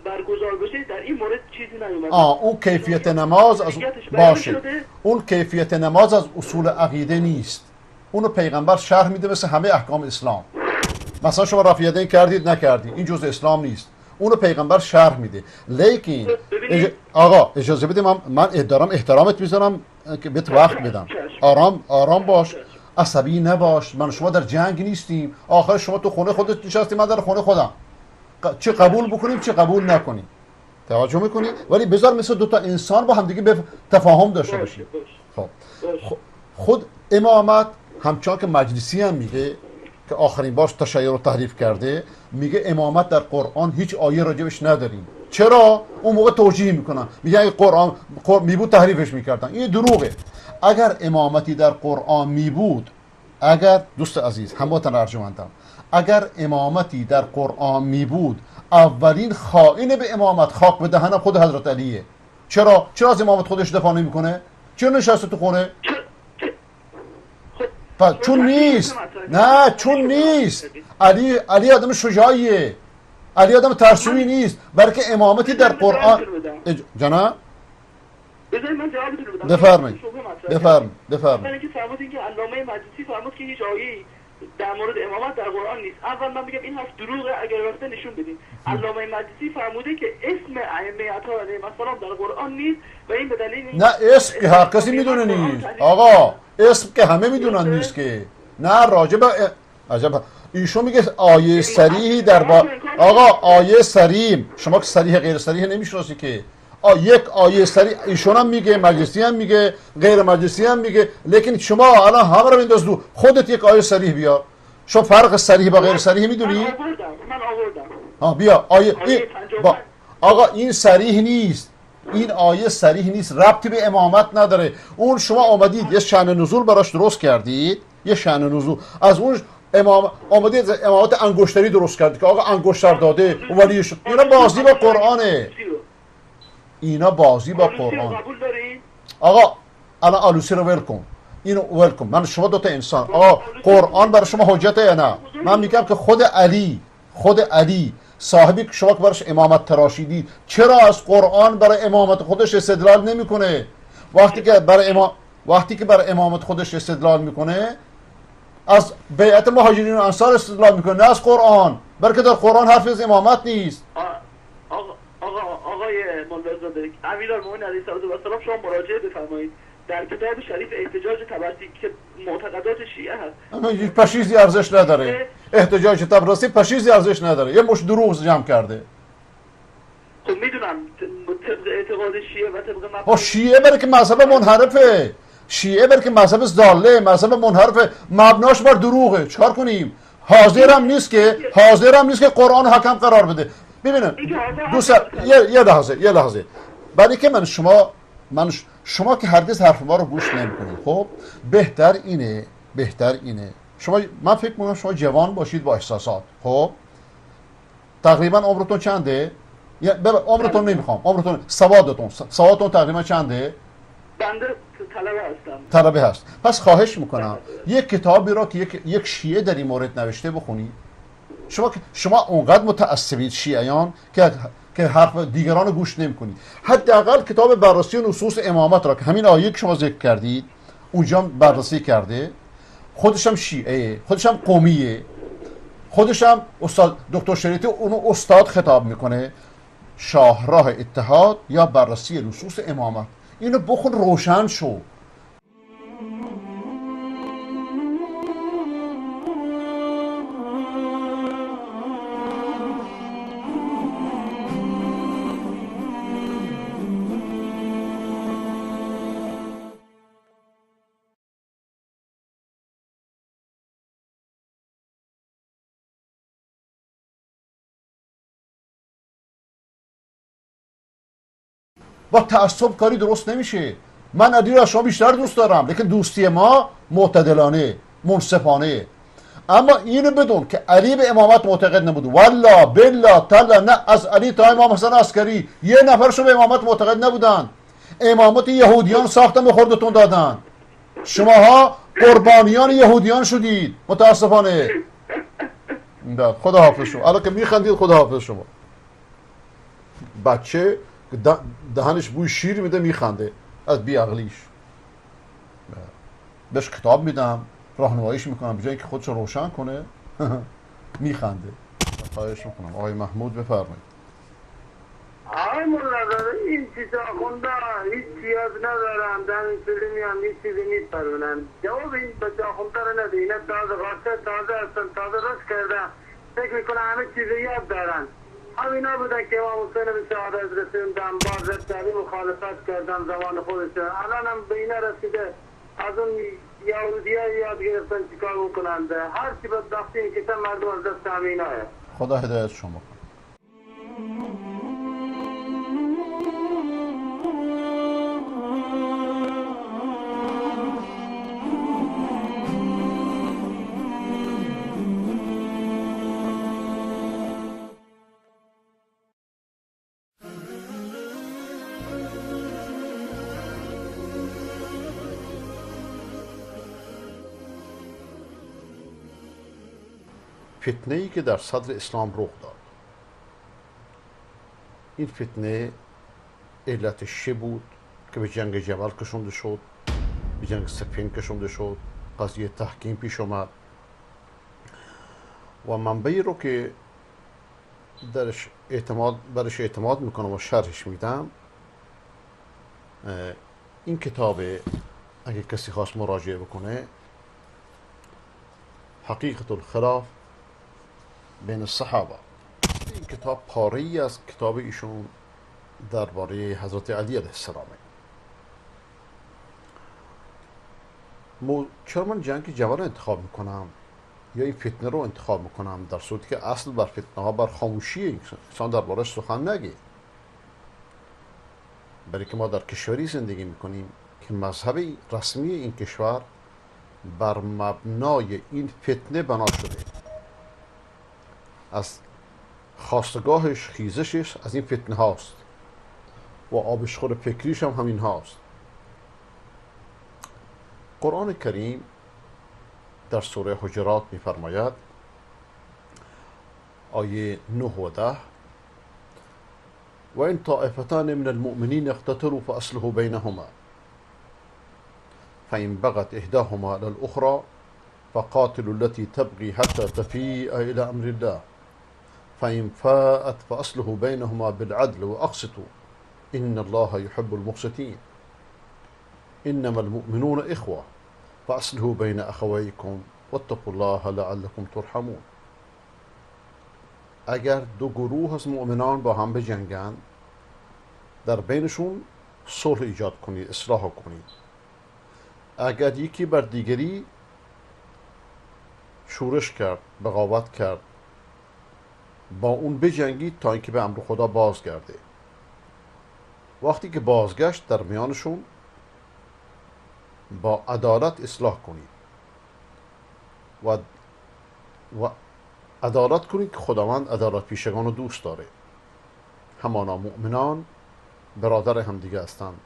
برگزار بشه، در این مورد چیزی نیومده. اون کیفیت نماز از باشه. اون کیفیت نماز از اصول عقیده نیست. اونو پیغمبر شرح میده مثل همه احکام اسلام. مثلا شما رفع یدین کردید نکردید، این جزء اسلام نیست. اونو پیغمبر شرح میده. لیکن آقا اجازه بده، من احترامت میذارم که بهت وقت بدم. آرام باش، عصبی نباش. من شما در جنگ نیستیم. آخر شما تو خونه خودت نشستی، من در خونه خودم. چه قبول بکنیم چه قبول نکنیم. توجه میکنی؟ ولی بذار مثل دوتا انسان با همدیگه به تفاهم داشته باشیم. خب خود امامت همچنان که مجلسی هم میگه که آخرین بار تشیع رو تحریف کرده، میگه امامت در قرآن هیچ آیه راجبش نداریم. چرا؟ اون موقع توجیه میکنن، میگن اگه قرآن میبود تحریفش میکردن. این دروغه. اگر امامتی در قرآن میبود، اگر دوست عزیز هموطن ارجمندم، اگر امامتی در قرآن میبود، اولین خائن به امامت خاک به دهن خود حضرت علیه. چرا از امامت خودش دفاع نمیکنه؟ چرا نشسته تو خونه؟ چون نیست. نه چون نیست. علی آدم شجاعیه. علی آدم ترسویی نیست. بلکه امامتی در قرآن جناب بذارید من جوابتون رو بدم. بفرمایید. اولا که فرمودین که علامه مجلسی فرمود که هیچ آیه‌ای در مورد امامت در قرآن نیست. اول من بگم این حرف دروغه، اگر راسته نشون بدین. علامه مجلسی فرموده که اسم ائمه اطهار علیهم السلام در قرآن نیست و این به دلیل نه اسم که هر کسی میدونه نیست. آقا اسم که همه میدونن نیست که. نه راجب عجب ایشون میگه آیه صریحی در آقا آیه صریح، شما که صریح غیر صریح نمیشناسی که. یک آیه صریح ایشون هم میگه، مجلسی هم میگه، غیر مجلسی هم میگه، لیکن شما الان همه رو بنداز دو، خودت یک آیه صریح بیار. شما فرق صریح با غیر صریح میدونی؟ من آوردم. بیا آقا این صریح نیست. این آیه صریح نیست، ربطی به امامت نداره. اون شما آمدید یه شأن نزول براش درست کردید، یه شأن نزول از اون آمدید امامت انگشتری درست کردید که آقا انگشتر داده ولی اینا بازی با قرآنه. اینا بازی با قرآن. آقا الان آلوسی رو ول کن، اینو ول کن. من شما دوتا انسان، آقا قرآن برای شما حجته یا نه؟ من میگم که خود علی صاحبی که شما که برش امامت تراشیدید چرا از قرآن برای امامت خودش استدلال نمیکنه؟ وقتی که برای امامت خودش استدلال میکنه از بیعت مهاجرین و انصار استدلال میکنه، نه از قرآن، بلکه در قرآن حرف از امامت نیست. آقای مولوی امیرالمومنین علیه السلام شما مراجعه بفرمایید در کتاب شریف احتجاج تبرسی که معتقدات شیعه هست. پشیزی ارزش نداره. احتجاج تبرسی پشیزی ارزش نداره. یه مش دروغ جمع کرده. خب میدونم طبق اعتقاد شیعه و طبق مذهب شیعه برای که مذهب منحرفه. شیعه برای که مذهب ضاله، مذهب منحرفه، مبناش بر دروغه. چیکار کنیم؟ حاضرم نیست که قرآن حکم قرار بده. ببینم دوست یه لحظه برای که شما که هرگز حرف ما رو گوش نمی‌کنید. خب بهتر اینه من فکر می‌کنم شما جوان باشید با احساسات. خب تقریبا عمرتون چنده؟ عمرتون نمیخوام، عمرتون سوادتون تقریبا چنده؟ بنده طلبه هست. پس خواهش میکنم یک کتابی را که یک شیعه در این مورد نوشته بخونید. شما اونقدر متعصبید شیعیان که حرف دیگران رو گوش نمی‌کنید. حداقل کتاب بررسی نصوص امامت را که همین آیه که شما ذکر کردید اونجا بررسی کرده، خودش هم شیعه، خودش هم قومیه، خودش هم استاد دکتر شریعتی اونو استاد خطاب میکنه. شاهراه اتحاد یا بررسی نصوص امامت، اینو بخون روشن شو. با تعصب کاری درست نمیشه. من علی را شما بیشتر دوست دارم، لیکن دوستی ما معتدلانه، منصفانه. اما اینو بدون که علی به امامت معتقد نبود، والله بالله تعالی نه از علی تا امام حسن عسکری یه نفرشون به امامت معتقد نبودن. امامت یهودیان ساختن به خودتون دادن. شماها قربانیان یهودیان شدید متاسفانه. خدا حافظ شما. الان که میخندید خدا حافظ شما. بچه دهنش بوی شیر میده میخنده از بیعقلیش. بهش کتاب میدم راهنماییش میکنم به جای اینکه خودش روشن کنه میخنده. خواهش میکنم آقای محمود بفرمایید. آقای مولانا این چیزا خونده هیچ چیز ندارن، در این فیلمی هم هیچ چیزی میپرونن. جواب این بچه خونده رو نده. اینا تازه غاسه تازه هستن، تازه رشد کردن، فکر میکنه همه چیز یاد دارن. همینا بودن که امام حسین به شهادت رسوندن، باز رسالی مخالفت کردن زمان خودشون. الان هم به اینا رسیده از اون یهودی‌ها یاد گرفتن چیکار میکنند. هر چی بدبختی میکشن مردم از دست همیناه. خدا هدایت شما. فتنه‌ای که در صدر اسلام رخ داد. این فتنه علتش چه بود که به جنگ جبل کشونده شد، به جنگ صفین کشونده شد، قضیه تحکیم پیش آمد و منبعی رو که برش اعتماد میکنم و شرحش میدم این کتاب، اگه کسی خواست مراجعه بکنه، حقیقت الخلاف بین الصحابه. این کتاب پاره‌ای از کتاب ایشون درباره حضرت علی علیه السلامه. چرا من جنگ جبل رو انتخاب میکنم یا این فتنه رو انتخاب میکنم، در صورتی که اصل بر فتنه ها بر خاموشی انسان دربارش سخن نگه؟ برای که ما در کشوری زندگی میکنیم که مذهب رسمی این کشور بر مبنای این فتنه بنا شده، از خاستگاهش، خیزشش از این فتنه هاست و آبشخور فکریش هم همین هاست. قرآن کریم در سوره حجرات می‌فرماید، آیه 9 و 10: و این طائفتان من المؤمنین اقتتلوا فاصلحوا بینهما فإن بغت إحداهما على الأخرى فقاتلوا التي تبغي حتى تفيء إلى أمر الله فإن فاءت فأصلحوا بينهما بالعدل وأقسطوا إن الله يحب المقسطين إنما المؤمنون إخوة فأصلحوا بين أخويكم واتقوا الله لعلكم ترحمون. اگر دو گروه از مؤمنان با هم بجنگند، در بینشون صلح ایجاد کنید، اصلاح کنید. اگر یکی بر دیگری شورش کرد، بغاوت کرد، با اون بجنگید تا اینکه به امر خدا بازگرده. وقتی که بازگشت، در میانشون با عدالت اصلاح کنید و عدالت کنید که خداوند عدالت پیشگان رو دوست داره. همانا مؤمنان برادر همدیگه هستند،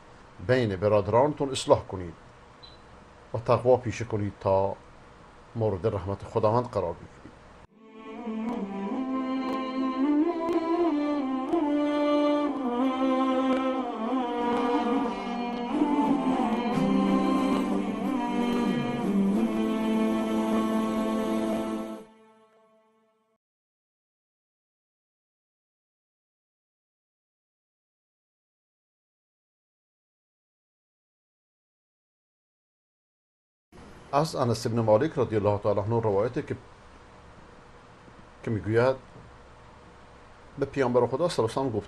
بین برادرانتون اصلاح کنید و تقوا پیشه کنید تا مورد رحمت خداوند قرار بگیرید. از انس بن مالک رضی الله تعالی عنه روایته که میگوید به پیامبر خدا صلی الله علیه و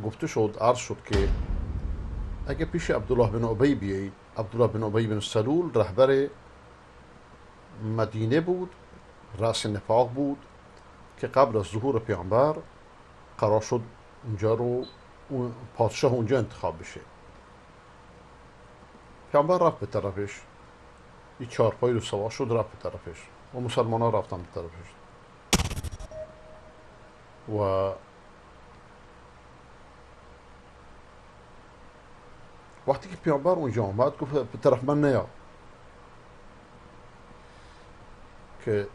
گفته شد، عرض شد که اگه پیش عبدالله بن ابی بیایید. عبدالله بن ابی بن سلول رهبر مدینه بود، رأس نفاق بود که قبل از ظهور پیامبر قرار شد اونجا رو پادشاه اونجا انتخاب بشه. پیامبر رفت به طرفش، این چارپایی رو سوار شد، رفت به طرفش و مسلمان ها رفتن به طرفش و وقتی که پیامبر اونجا آمد گفت به طرف من نیا که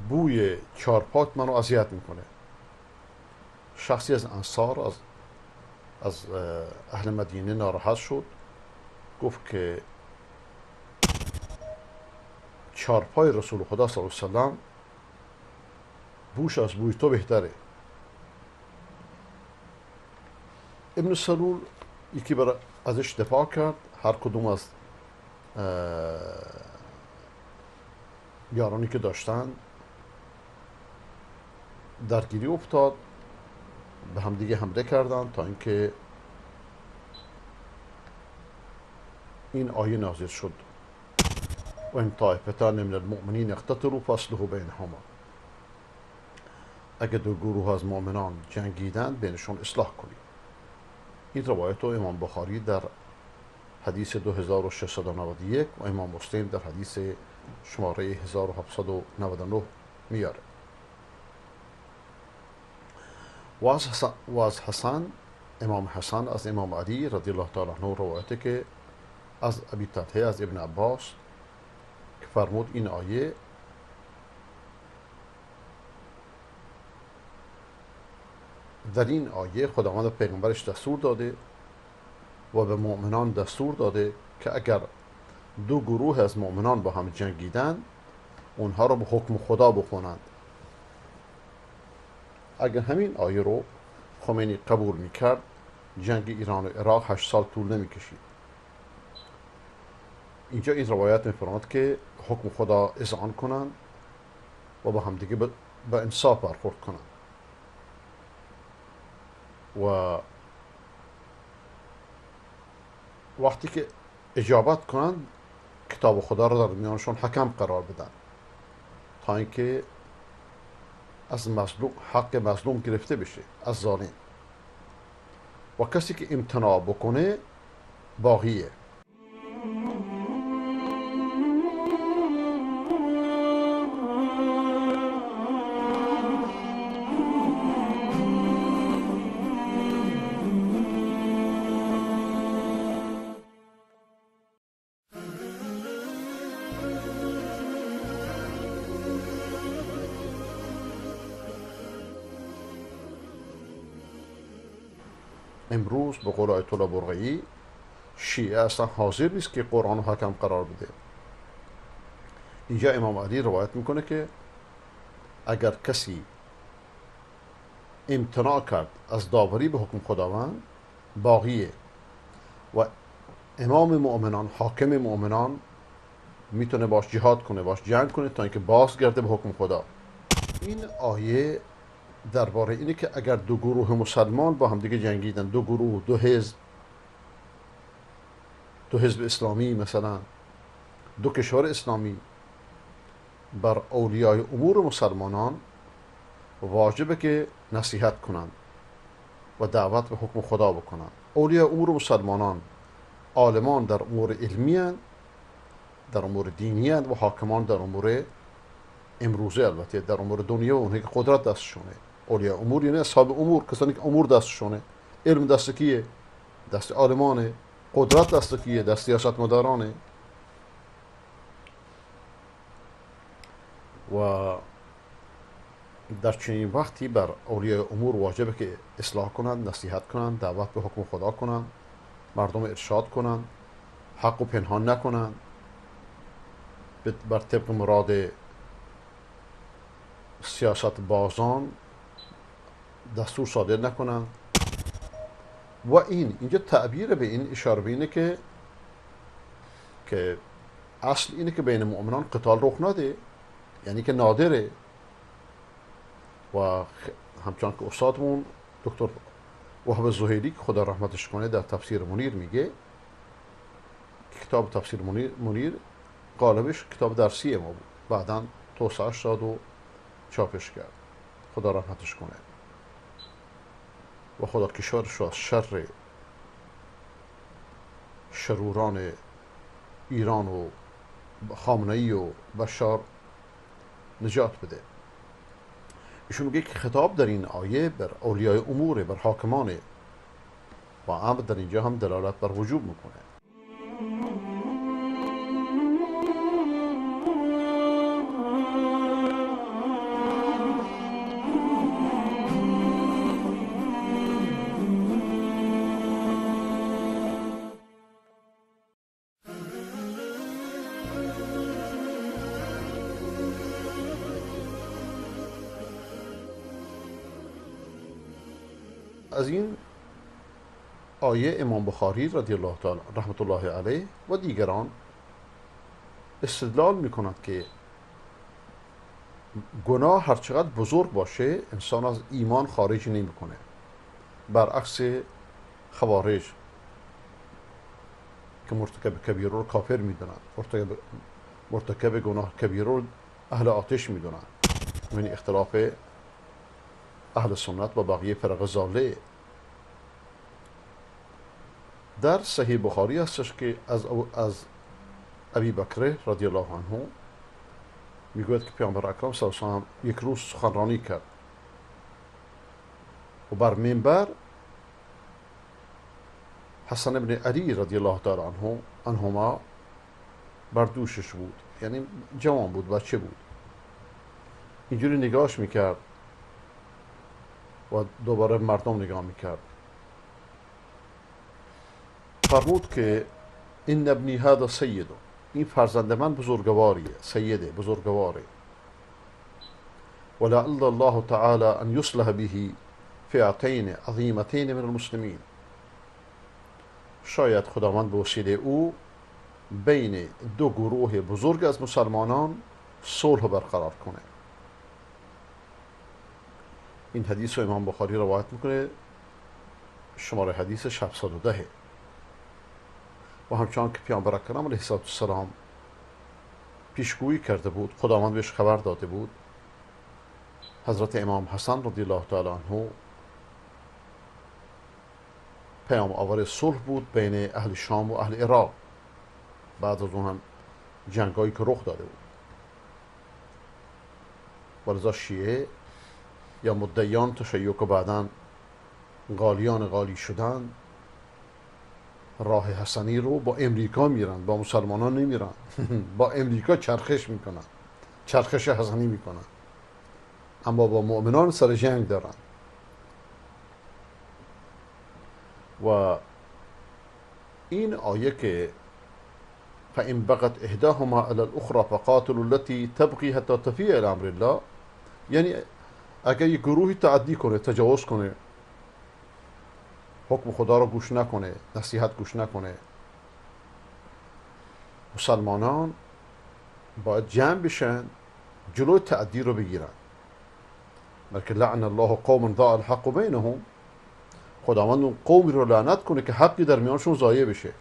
بوی چارپات منو اذیت میکنه. شخصی از انصار، از اهل مدینه ناراحت شد، گفت که چارپای رسول خدا صلی الله علیه و سلم بوش از بوی تو بهتره. ابن سلول یکی ازش دفاع کرد، هر کدوم از یارانی که داشتن درگیری افتاد، به همدیگه حمله کردن تا اینکه این آیه نازل شد: و این طائفتان من المؤمنین اقتتلوا فاصلحوا بینهما. اگه دو گروه از مؤمنان جنگیدند، بینشون اصلاح کنید. این روایت رو امام بخاری در حدیث 2691 و امام مسلم در حدیث شماره 1799 میاره. و از حسن، امام حسن از امام علی رضی الله تعالی عنه روایته که از ابی طلحه از ابن عباس که فرمود این آیه در این آیه خداوند پیغمبرش دستور داده و به مؤمنان دستور داده که اگر دو گروه از مؤمنان با هم جنگیدن اونها رو به حکم خدا بخونند. اگر همین آیه رو خمینی قبول میکرد جنگ ایران و عراق 8 سال طول نمیکشید. اینجا این روایت میفرماید که حکم خدا اذعان کنند و با هم دیگه به انصاف برخورد کنند و وقتی که اجابت کنند کتاب خدا را در میانشون حکم قرار بدن تا اینکه از مظلوم حق مظلوم گرفته بشه از ظالم و کسی که امتناع بکنه باغیه. امروز به قول آیت الله برقعی شیعه اصلا حاضر نیست که قرآن رو حکم قرار بده. اینجا امام علی روایت میکنه که اگر کسی امتناع کرد از داوری به حکم خداوند باغیه و امام مؤمنان حاکم مؤمنان میتونه باش جهاد کنه باش جنگ کنه تا اینکه بازگرده به حکم خدا. این آیه درباره اینه که اگر دو گروه مسلمان با هم دیگه جنگیدن، دو گروه، دو حزب اسلامی، مثلا دو کشور اسلامی، بر اولیای امور مسلمانان واجبه که نصیحت کنند و دعوت به حکم خدا بکنند. اولیای امور مسلمانان عالمان در امور علمی هستند، در امور دینی هستند و حاکمان در امور امروزه، البته در امور دنیا و اونهایی که قدرت دستشونه. اولیاء امور یعنی اصحاب امور، کسانی که امور دستشونه. علم دست کیه؟ دست عالمانه. قدرت دست کیه؟ دست سیاستمدارانه. و در چنین وقتی بر اولیاء امور واجبه که اصلاح کنند، نصیحت کنند، دعوت به حکم خدا کنند، مردم ارشاد کنند، حق و پنهان نکنند، بر طبق مراد سیاست بازان دستور صادر نکنند. و اینجا تعبیر به این اشاره به اینه که اصل اینه که بین مؤمنان قتال رخ نده، یعنی که نادره. و همچنان که استادمون دکتر وهاب زهیری که خدا رحمتش کنه در تفسیر منیر میگه که کتاب تفسیر منیر غالبش کتاب درسی ما بود، بعداً توسعه‌اش داد و چاپش کرد، خدا رحمتش کنه و خدا کشورش رو از شر شروران ایران و خامنه‌ای و بشار نجات بده. ایشون میگه که خطاب در این آیه بر اولیای امور، بر حاکمانه و امر در اینجا هم دلالت بر وجوب میکنه. از این آیه امام بخاری رضی الله تعالی رحمت الله علیه و دیگران استدلال میکنند که گناه هر چقدر بزرگ باشه انسان از ایمان خارج نمیکنه، برعکس خوارج که مرتکب کبیره رو کافر میدونن، مرتکب گناه کبیره رو اهل آتش میدونن. یعنی اختلاف اهل سنت و بقیه فرق ضاله. در صحیح بخاری هستش که از ابی بکر رضی الله عنه میگوید که پیامبر اکرم صلی الله علیه و آله یک روز سخنرانی کرد و بر منبر حسن ابن علی رضی الله تعالی عنهما بر دوشش بود، یعنی جوان بود، بچه بود. اینجوری نگاهش میکرد و دوباره مردم نگاه میکرد. فرمود که این ابنی هذا سیده، این فرزند من بزرگواریه، سیده بزرگواره. ولعل الله تعالى ان يصلح به فئتين عظیمتین من المسلمین، شاید خداوند به وسیله او بین دو گروه بزرگ از مسلمانان صلح برقرار کنه. این حدیث رو امام بخاری روایت میکنه، شماره حدیث 710 و همچنان که پیامبر اکرم علیه السلام پیشگویی کرده بود، خداوند بهش خبر داده بود. حضرت امام حسن رضی الله تعالی عنه پیام آور صلح بود بین اهل شام و اهل عراق، بعد از اون هم جنگایی که رخ داده بود. ولذا شیعه یا مدعیان تشیع که بعداً غالیان غالی شدن، راه حسنی رو با امریکا میرن، با مسلمانان نمیرن. با امریکا چرخش میکنن، چرخش حسنی میکنن، اما با مؤمنان سر جنگ دارن. و این آیه که فإن بغت إحداهما على الأخرى فقاتلوا التي تبغي حتى تفيء إلى أمر الله، یعنی اگر یک گروهی تعدی کنه، تجاوز کنه، حکم خدا رو گوش نکنه، نصیحت گوش نکنه، مسلمانان باید جمع بشن جلوی تعدی رو بگیرن. بلکه لعن الله قوم ضاع الحق بینهم، خداوند اون قومی رو لعنت کنه که حقی در میانشون ضایع بشه.